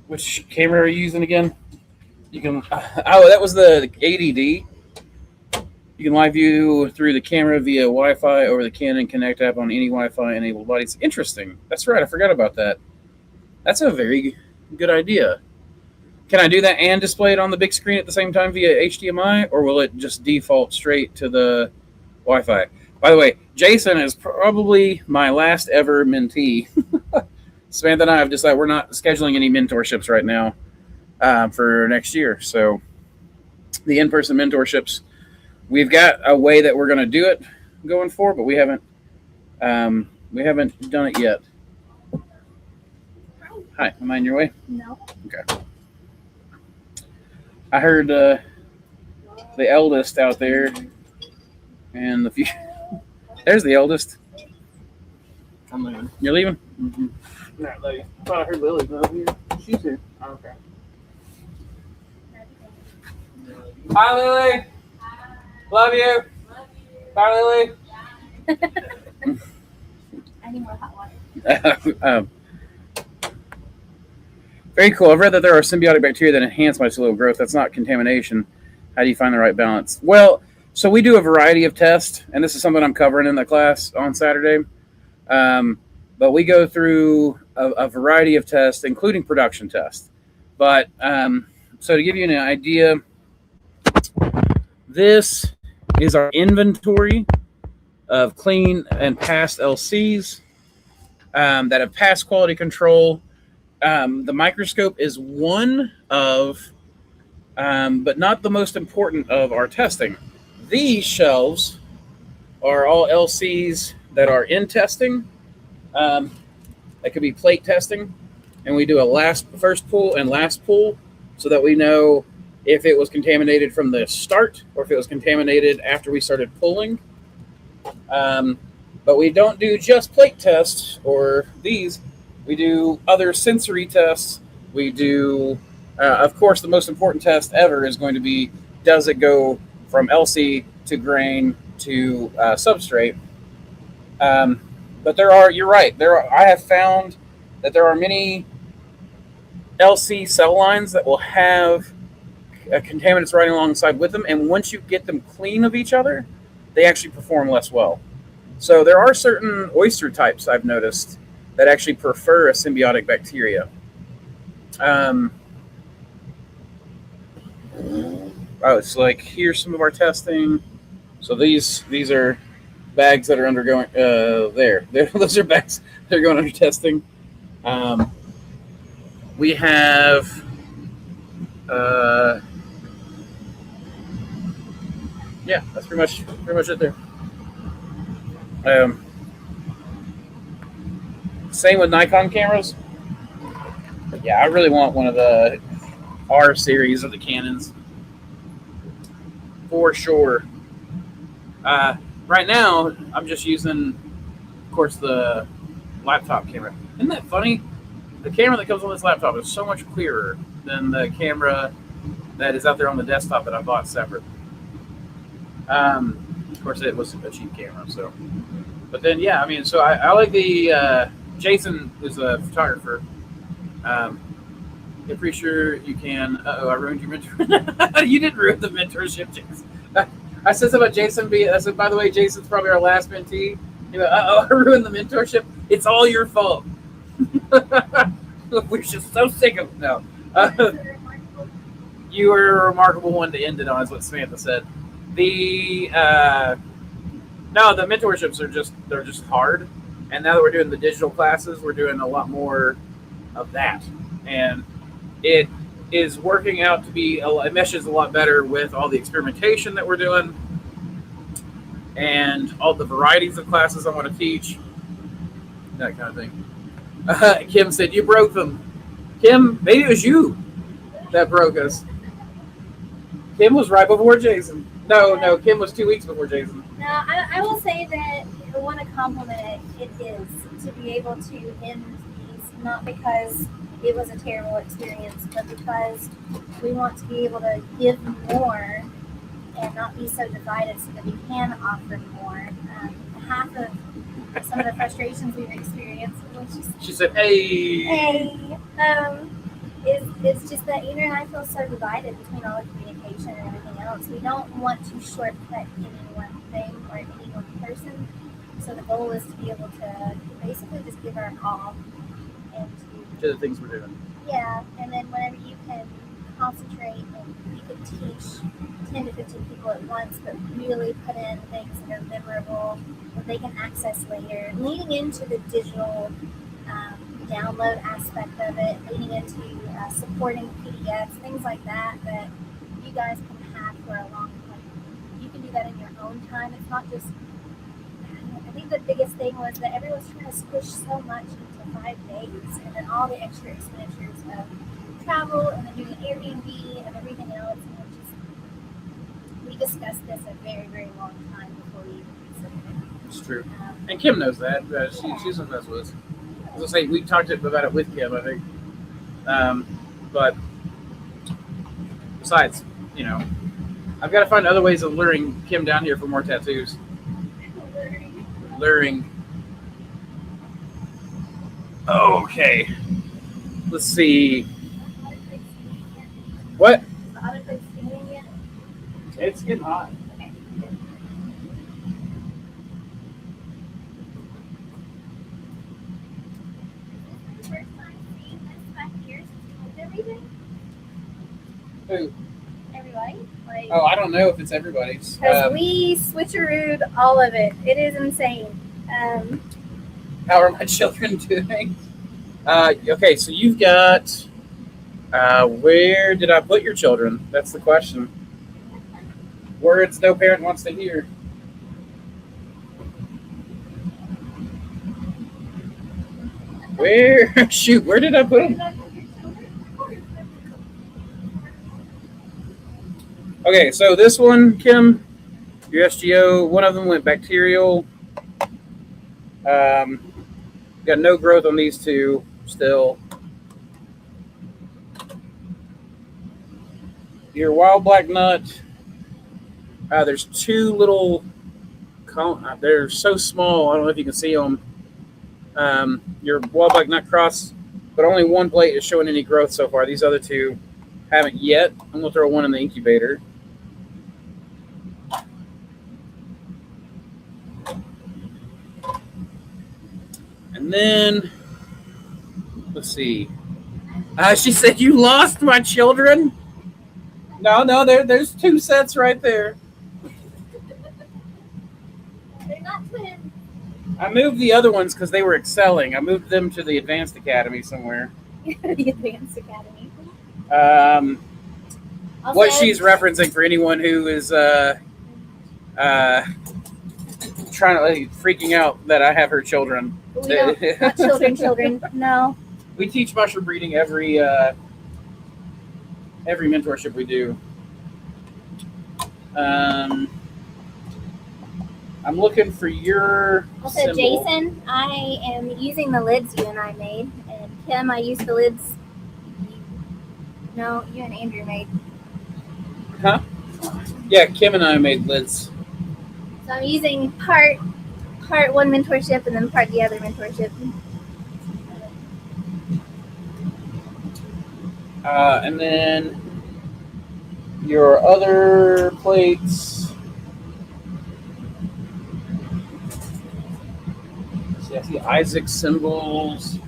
Which camera are you using again? You can. Oh, that was the ADD. You can live view through the camera via Wi-Fi over the Canon Connect app on any Wi-Fi enabled bodies. Interesting. That's right. I forgot about that. That's a very good idea. Can I do that and display it on the big screen at the same time via HDMI, or will it just default straight to the Wi-Fi? By the way, Jason is probably my last ever mentee. Samantha and I have decided we're not scheduling any mentorships right now for next year. So the in-person mentorships, we've got a way that we're going to do it going forward, but we haven't done it yet. Hi, am I in your way? No. Okay. I heard the eldest out there, and there's the eldest. I'm leaving. You're leaving? Mm-hmm. Not leaving. I thought I heard Lily's over here. She's here. Oh, okay. Hi, Lily. Love you. Bye, Lily. I need more hot water. Very cool. I've read that there are symbiotic bacteria that enhance mycelial growth. That's not contamination. How do you find the right balance? Well, so we do a variety of tests, and this is something I'm covering in the class on Saturday. But we go through a variety of tests, including production tests. But so to give you an idea, this is our inventory of clean and passed LCs that have passed quality control. The microscope is one of, but not the most important of our testing. These shelves are all LCs that are in testing. That could be plate testing, and we do a first pull and last pull so that we know if it was contaminated from the start or if it was contaminated after we started pulling. But we don't do just plate tests or these. We do other sensory tests. We do, of course, the most important test ever is going to be, does it go from LC to grain to substrate? But you're right. I have found that there are many LC cell lines that will have contaminants riding alongside with them. And once you get them clean of each other, they actually perform less well. So there are certain oyster types I've noticed that actually prefer a symbiotic bacteria. It's like, here's some of our testing. So these are bags that are undergoing those are bags that are going under testing. We have that's pretty much it there. Same with Nikon cameras. Yeah, I really want one of the R series of the Canons for sure. Right now, I'm just using, of course, the laptop camera. Isn't that funny? the camera that comes on this laptop is so much clearer than the camera that is out there on the desktop that I bought separate. Of course, it was a cheap camera, so. But then, yeah, I mean, so I like the Jason is a photographer. I'm pretty sure you can. I ruined your mentor. You didn't ruin the mentorship, Jason. I said something about Jason. I said, by the way, Jason's probably our last mentee. You know, I ruined the mentorship. It's all your fault. We're just so sick of it now. You were a remarkable one to end it on, is what Samantha said. The mentorships they're just hard. And now that we're doing the digital classes, we're doing a lot more of that. And it is working out to be, it meshes a lot better with all the experimentation that we're doing and all the varieties of classes I want to teach, that kind of thing. Kim said, you broke them. Kim, maybe it was you that broke us. Kim was right before Jason. No, Kim was 2 weeks before Jason. No, I will say that I want to compliment it is to be able to end these, not because it was a terrible experience, but because we want to be able to give more and not be so divided so that we can offer more. Half of some of the frustrations we've experienced, which is She said, hey. is just that Ina and I feel so divided between all the communication and everything else. We don't want to shortcut any one thing or any one person. So the goal is to be able to basically just give our all and To the things we're doing. yeah, and then whenever you can concentrate and you can teach 10 to 15 people at once, but really put in things that are memorable that they can access later, leading into the digital download aspect of it, leading into supporting PDFs, things like that you guys can have for a long time. You can do that in your own time. It's not just, I think the biggest thing was that everyone's trying to squish so much into 5 days, and then all the extra expenditures of travel and then doing Airbnb and everything else. And we discussed this a very, very long time before we even considered it. It's true. And Kim knows that. She's impressed with us. As I say, we talked about it with Kim, I think. But besides, I've got to find other ways of luring Kim down here for more tattoos. Luring. Okay. Let's see. What? The autoclave steaming yet? It's getting hot. Okay. First time seeing this back here since we moved everything? Who? Everybody? Like, Oh, I don't know if it's everybody's. because we switcherooed all of it. It is insane. How are my children doing? Okay, so you've got. Where did I put your children? That's the question. Words no parent wants to hear. Where? Shoot, where did I put them? Okay, so this one, Kim, your SGO, one of them went bacterial. Got no growth on these two still. Your wild black nut, there's two little, they're so small, I don't know if you can see them. Your wild black nut cross, but only one plate is showing any growth so far. These other two haven't yet. I'm going to throw one in the incubator. And then, let's see. She said, you lost my children? No, there's two sets right there. They're not twins. I moved the other ones because they were excelling. I moved them to the Advanced Academy somewhere. The Advanced Academy. Also, What she's referencing for anyone who is trying to freaking out that I have her children. we don't, not children. No. We teach mushroom breeding every mentorship we do. I'm looking for your Also, symbol. Jason, I am using the lids you and I made, and Kim, I used the lids. No, you and Andrew made. Huh? Yeah, Kim and I made lids. So I'm using part one mentorship and then part the other mentorship. And then your other plates. See, I see Isaac symbols.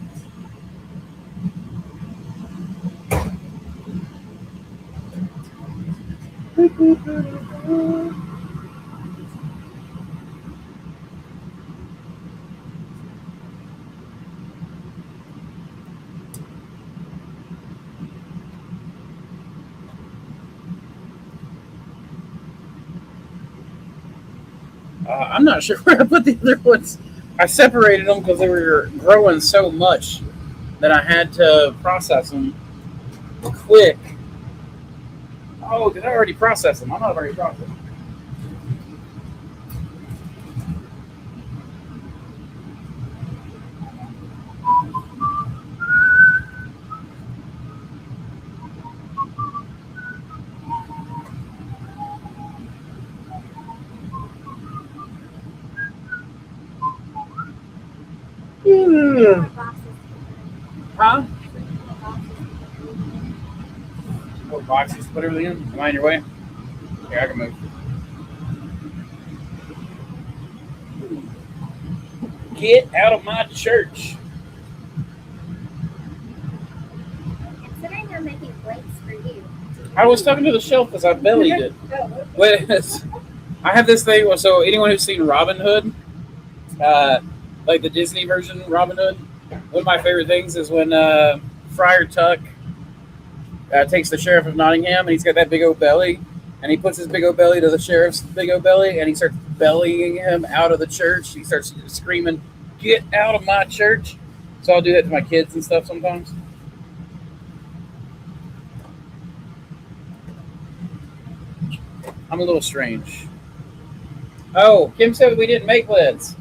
I'm not sure where I put the other ones. I separated them because they were growing so much that I had to process them quick. Oh, did I already process them? I thought I already processed them. Huh? Oh, boxes to put everything in? Am I in your way? Here, I can move. Get out of my church. Considering I'm making plates for you. I was talking to the shelf as I bellied it. Wait, I have this thing. So anyone who's seen Robin Hood, like the Disney version Robin Hood, one of my favorite things is when Friar Tuck takes the sheriff of Nottingham and he's got that big old belly, and he puts his big old belly to the sheriff's big old belly, and he starts bellying him out of the church. He starts screaming, "Get out of my church!" So I'll do that to my kids and stuff sometimes. I'm a little strange. Oh, Kim said we didn't make lids.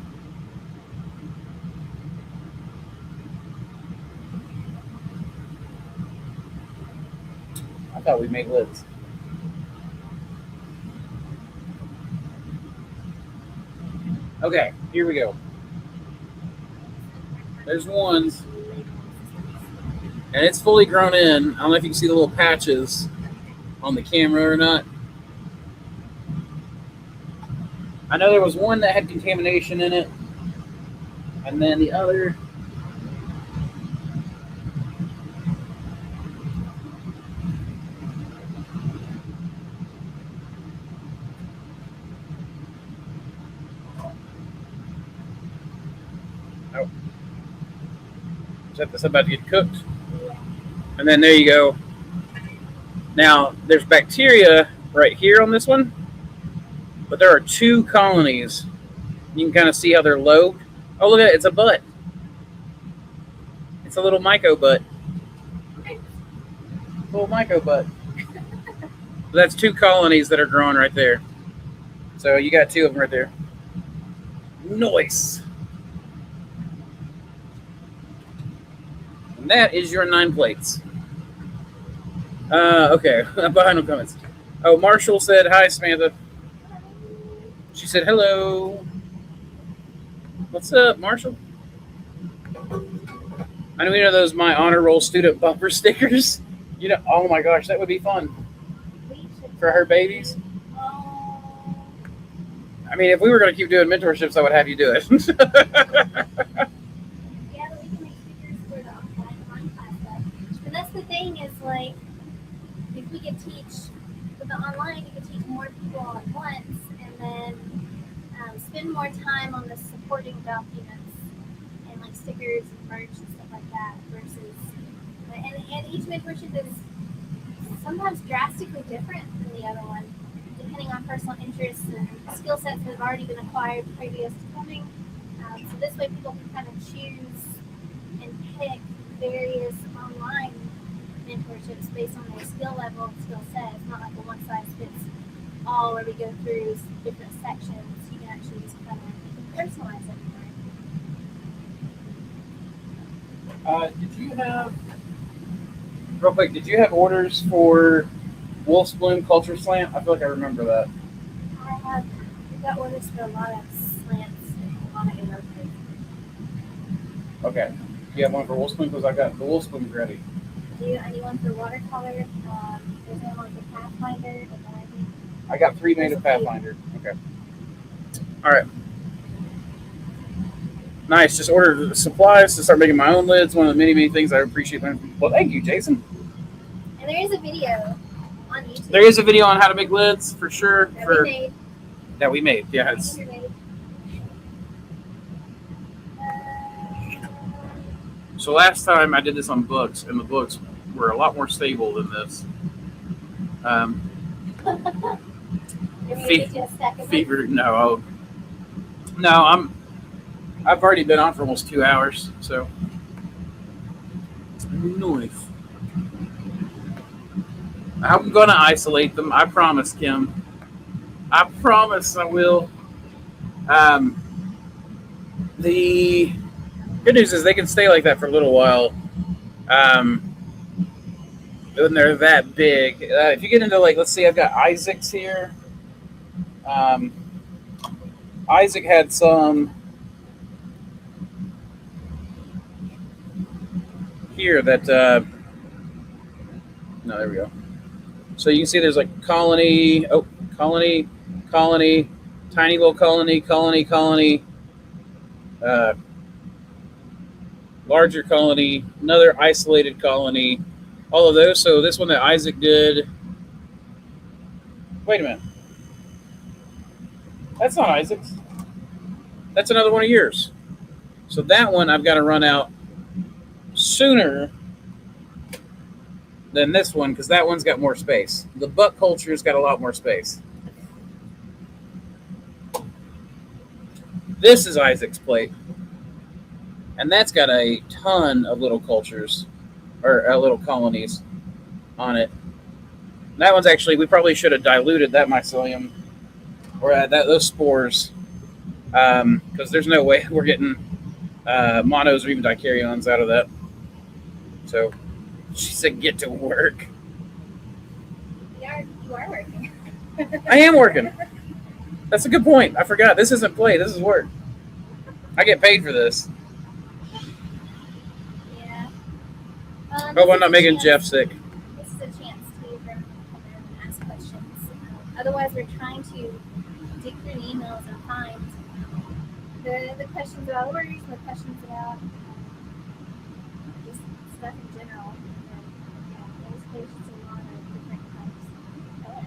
I thought we made lids. Okay, here we go. There's ones, and it's fully grown in. I don't know if you can see the little patches on the camera or not. I know there was one that had contamination in it, and then the other. Oh. Is that about to get cooked? And then there you go. Now, there's bacteria right here on this one, but there are 2 colonies. You can kind of see how they're lobed. Oh, look at it. It's a butt. It's a little myco butt. Little myco butt. That's 2 colonies that are growing right there. So you got 2 of them right there. Nice. And that is your 9 plates. Okay, I'm behind on comments. Oh, Marshall said, "Hi, Samantha." She said, "Hello." What's up, Marshall? I know you know those My Honor Roll student bumper stickers. You know, oh my gosh, that would be fun for her babies. I mean, if we were going to keep doing mentorships, I would have you do it. Yeah, but we can make stickers for the online class stuff. And that's the thing is like, if we could teach with the online, you could teach more people at once, and then spend more time on the supporting documents and like stickers and merch and stuff like that. Versus, and each mentorship is sometimes drastically different than the other one, depending on personal interests and skill sets that have already been acquired previous to coming. So this way people can kind of choose and pick various online mentorships based on their skill level and skill set. It's not like a one-size-fits-all where we go through different sections. You can actually just kind of personalize it. Did you have, real quick, did you have orders for Wolf's Bloom Culture Slant? I feel like I remember that. We got orders for a lot of slants and a lot of arrow type. Okay. You have one for Wolf's Bloom? Because I got the Wolf's Bloom ready. Do you anyone for watercolor? There's anyone for Pathfinder? And then I think I got 3 made of Pathfinder. Okay. All right. Nice. Just ordered the supplies to start making my own lids. One of the many, many things I appreciate. Well, thank you, Jason. and there is a video on YouTube. There is a video on how to make lids for sure. that we made. That we made. Yeah. It's, We made. so last time I did this on books, and the books were a lot more stable than this. Maybe we get you a stack of Fever. No. I've already been on for almost 2 hours, so. Nice. I'm gonna isolate them. I promise, Kim. I promise I will. The good news is they can stay like that for a little while. When they're that big. If you get into, like, let's see, I've got Isaac's here. Isaac had some here that no, there we go. So you can see there's like colony, tiny little colony, larger colony, another isolated colony, all of those. So this one that Isaac did, wait a minute, that's not Isaac's, that's another one of yours. So that one I've got to run out sooner than this one because that one's got more space. The buck culture's got a lot more space. This is Isaac's plate, and that's got a ton of little cultures or little colonies on it. That one's actually, we probably should have diluted that mycelium or those spores because there's no way we're getting monos or even dicaryons out of that. So she said, "Get to work." You are working. I am working. That's a good point. I forgot. This isn't play. This is work. I get paid for this. Yeah. Oh, I'm not making Jeff sick. This is a chance to for everyone to come in and ask questions. Otherwise, we're trying to dig through the emails and find the questions about orders and the questions about just stuff in general. And those patients a lot of different types of color.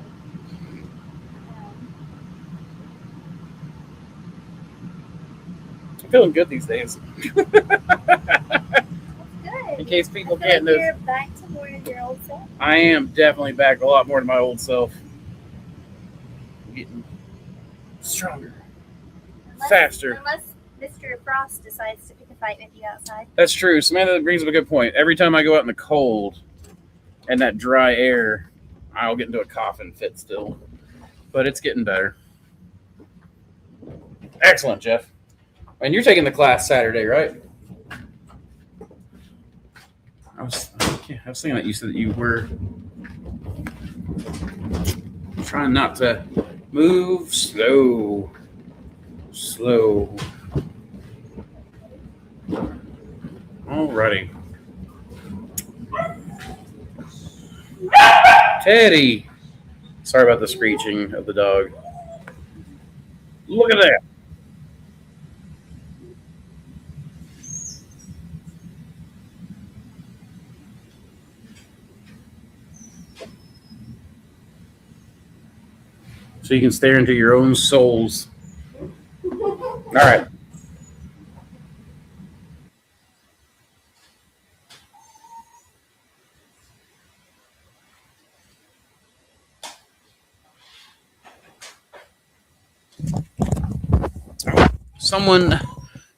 I'm feeling good these days. That's good. In case people I feel can't like know. you're back to more of your old self. I am definitely back a lot more to my old self. I'm getting stronger, faster. Unless Mr. Frost decides to pick a fight with you outside. That's true. Samantha brings up a good point. Every time I go out in the cold and that dry air, I'll get into a coughing fit still. But it's getting better. Excellent, Jeff. And you're taking the class Saturday, right? I was thinking that you said that you were trying not to move slow. Alrighty. Teddy. Sorry about the screeching of the dog. Look at that. So you can stare into your own souls. All right.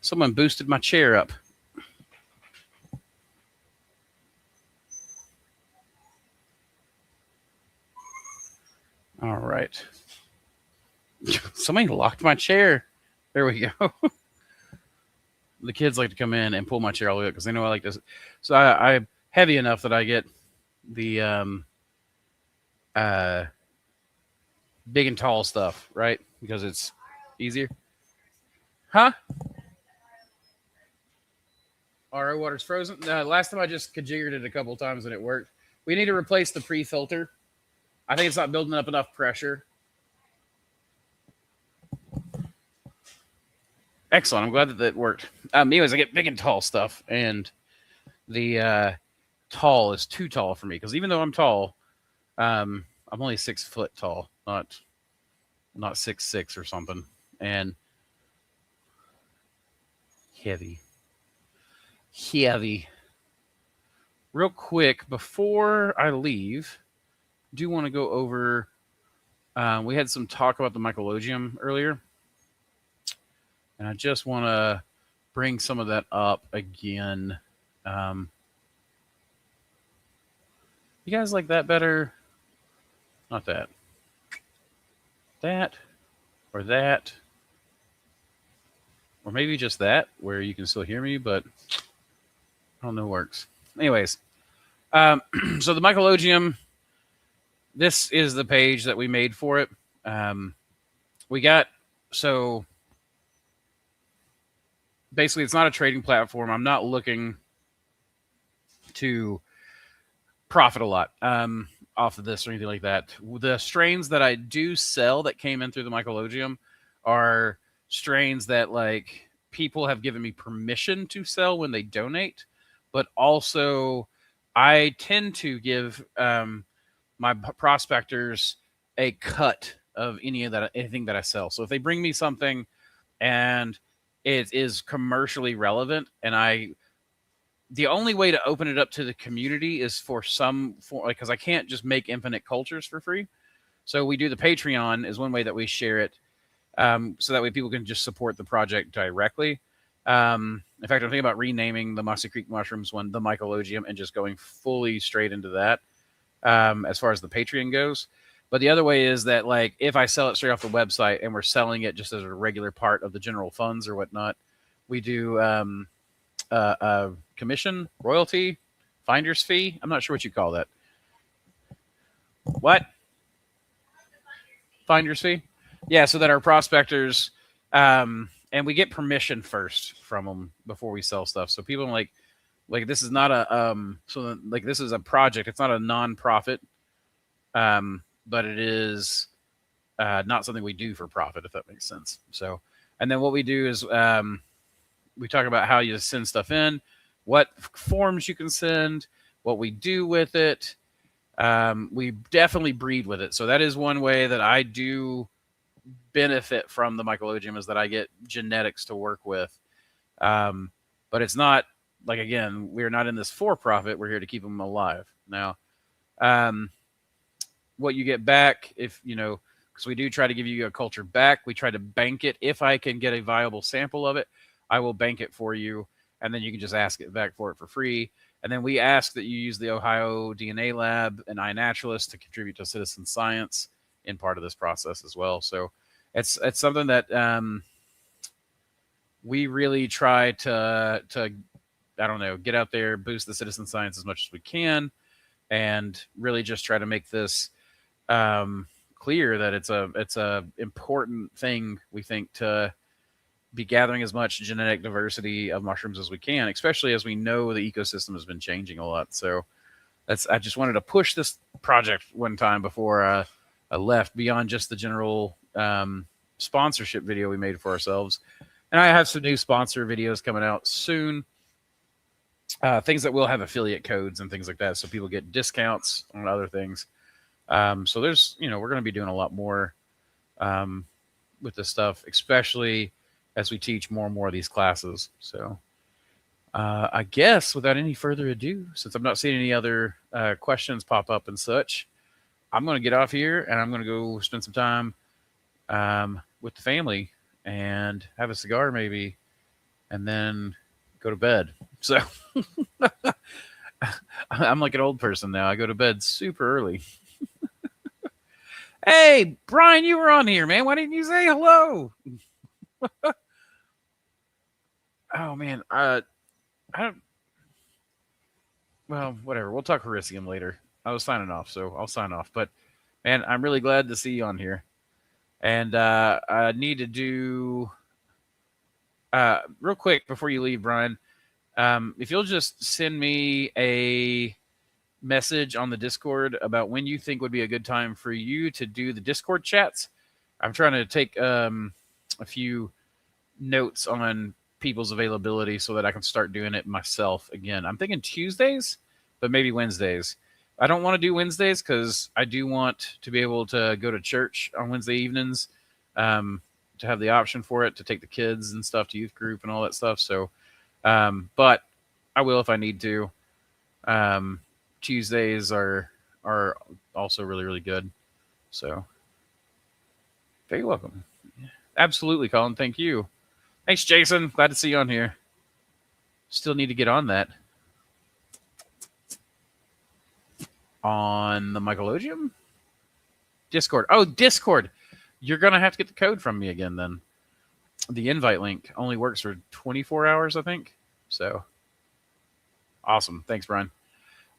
Someone boosted my chair up. All right. Somebody locked my chair. There we go. the kids like to come in and pull my chair all the way up because they know I like this. So I'm heavy enough that I get the big and tall stuff, right? Because it's easier. Huh? RO water's frozen. Last time I just configured it a couple times and it worked. We need to replace the pre-filter. I think it's not building up enough pressure. Excellent. I'm glad that that worked. Anyways, I get big and tall stuff, and the tall is too tall for me because even though I'm tall, I'm only 6 foot tall, not 6'6" or something, and heavy. Real quick before I leave, I do want to go over. We had some talk about the mycologium earlier, and I just want to bring some of that up again. You guys like that better? Not that. That, or that, or maybe just that, where you can still hear me, but I don't know works. Anyways, so the mycologium, this is the page that we made for it. So basically it's not a trading platform. I'm not looking to profit a lot off of this or anything like that. The strains that I do sell that came in through the mycologium are strains that like people have given me permission to sell when they donate, but also I tend to give my prospectors a cut of anything that I sell. So if they bring me something and it is commercially relevant, and the only way to open it up to the community is because I can't just make infinite cultures for free. So we do the Patreon is one way that we share it, so that way people can just support the project directly. In fact, I'm thinking about renaming the Mossy Creek Mushrooms one the Mycologium and just going fully straight into that as far as the Patreon goes. But the other way is that, like, if I sell it straight off the website and we're selling it just as a regular part of the general funds or whatnot, we do commission, royalty, finder's fee. I'm not sure what you call that. What? Finder's fee? Yeah, so that our prospectors, and we get permission first from them before we sell stuff. So people like this is not this is a project. It's not a non-profit, but it is not something we do for profit, if that makes sense. So, and then what we do is we talk about how you send stuff in, what forms you can send, what we do with it. We definitely breed with it. So that is one way that I do benefit from the mycologium, is that I get genetics to work with. But it's not like, again, we're not in this for profit. We're here to keep them alive. Now, what you get back, if you know, because we do try to give you a culture back, we try to bank it. If I can get a viable sample of it, I will bank it for you, and then you can just ask it back for it for free. And then we ask that you use the Ohio DNA Lab and iNaturalist to contribute to citizen science in part of this process as well. So it's something that we really try to I don't know, get out there, boost the citizen science as much as we can, and really just try to make this clear that it's a important thing, we think, to be gathering as much genetic diversity of mushrooms as we can, especially as we know the ecosystem has been changing a lot. So I just wanted to push this project one time before I left, beyond just the general sponsorship video we made for ourselves. And I have some new sponsor videos coming out soon. Things that will have affiliate codes and things like that, so people get discounts on other things. So there's, we're going to be doing a lot more with this stuff, especially as we teach more and more of these classes. So I guess without any further ado, since I'm not seeing any other questions pop up and such, I'm going to get off here and I'm going to go spend some time with the family and have a cigar maybe, and then go to bed. So I'm like an old person now. I go to bed super early. Hey, Brian, you were on here, man. Why didn't you say hello? Oh man, I don't. Well, whatever. We'll talk Hericium later. I was signing off, so I'll sign off. But man, I'm really glad to see you on here. And I need to do real quick before you leave, Brian. If you'll just send me a message on the Discord about when you think would be a good time for you to do the Discord chats. I'm trying to take a few notes on people's availability so that I can start doing it myself again. I'm thinking Tuesdays, but maybe Wednesdays. I don't want to do Wednesdays because I do want to be able to go to church on Wednesday evenings, to have the option for it, to take the kids and stuff to youth group and all that stuff. So, but I will if I need to. Tuesdays are also really, really good. So, very welcome. Absolutely, Colin. Thank you. Thanks, Jason. Glad to see you on here. Still need to get on that. On the Mycologium? Discord. Oh, Discord. You're going to have to get the code from me again then. The invite link only works for 24 hours, I think. So, awesome. Thanks, Brian.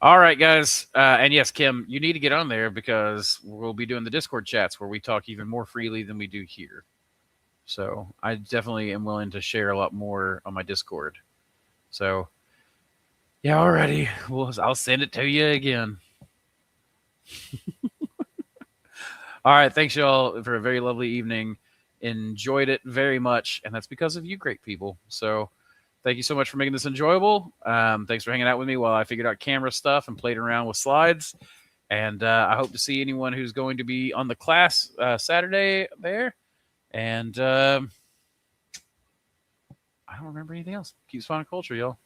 All right, guys. And yes, Kim, you need to get on there because we'll be doing the Discord chats where we talk even more freely than we do here. So I definitely am willing to share a lot more on my Discord. So, yeah, alrighty. I'll send it to you again. All right. Thanks, y'all, for a very lovely evening. Enjoyed it very much. And that's because of you great people. So thank you so much for making this enjoyable. Thanks for hanging out with me while I figured out camera stuff and played around with slides. And I hope to see anyone who's going to be on the class Saturday there. And I don't remember anything else. Keep finding culture, y'all.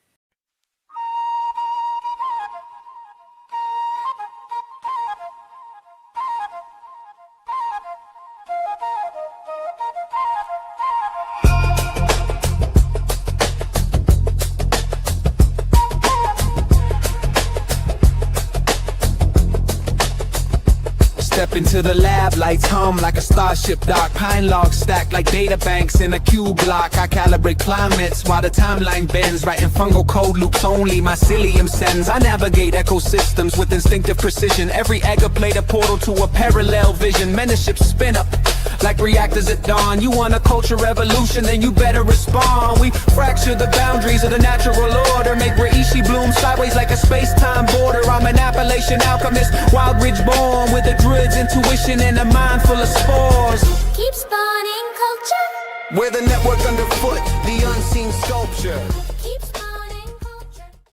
Step into the lab, lights hum like a starship dock. Pine logs stacked like data banks in a cube block. I calibrate climates while the timeline bends. Writing fungal code loops only mycelium sends. I navigate ecosystems with instinctive precision. Every egg a plate a portal to a parallel vision. Mentorship spin up like reactors at dawn. You want a culture revolution, then you better respond. We fracture the boundaries of the natural order. Make Reishi bloom sideways like a space-time border. I'm an Appalachian alchemist, wild ridge born with a druid's intuition and a mind full of spores. Keep spawning culture. We're the network underfoot, the unseen sculpture.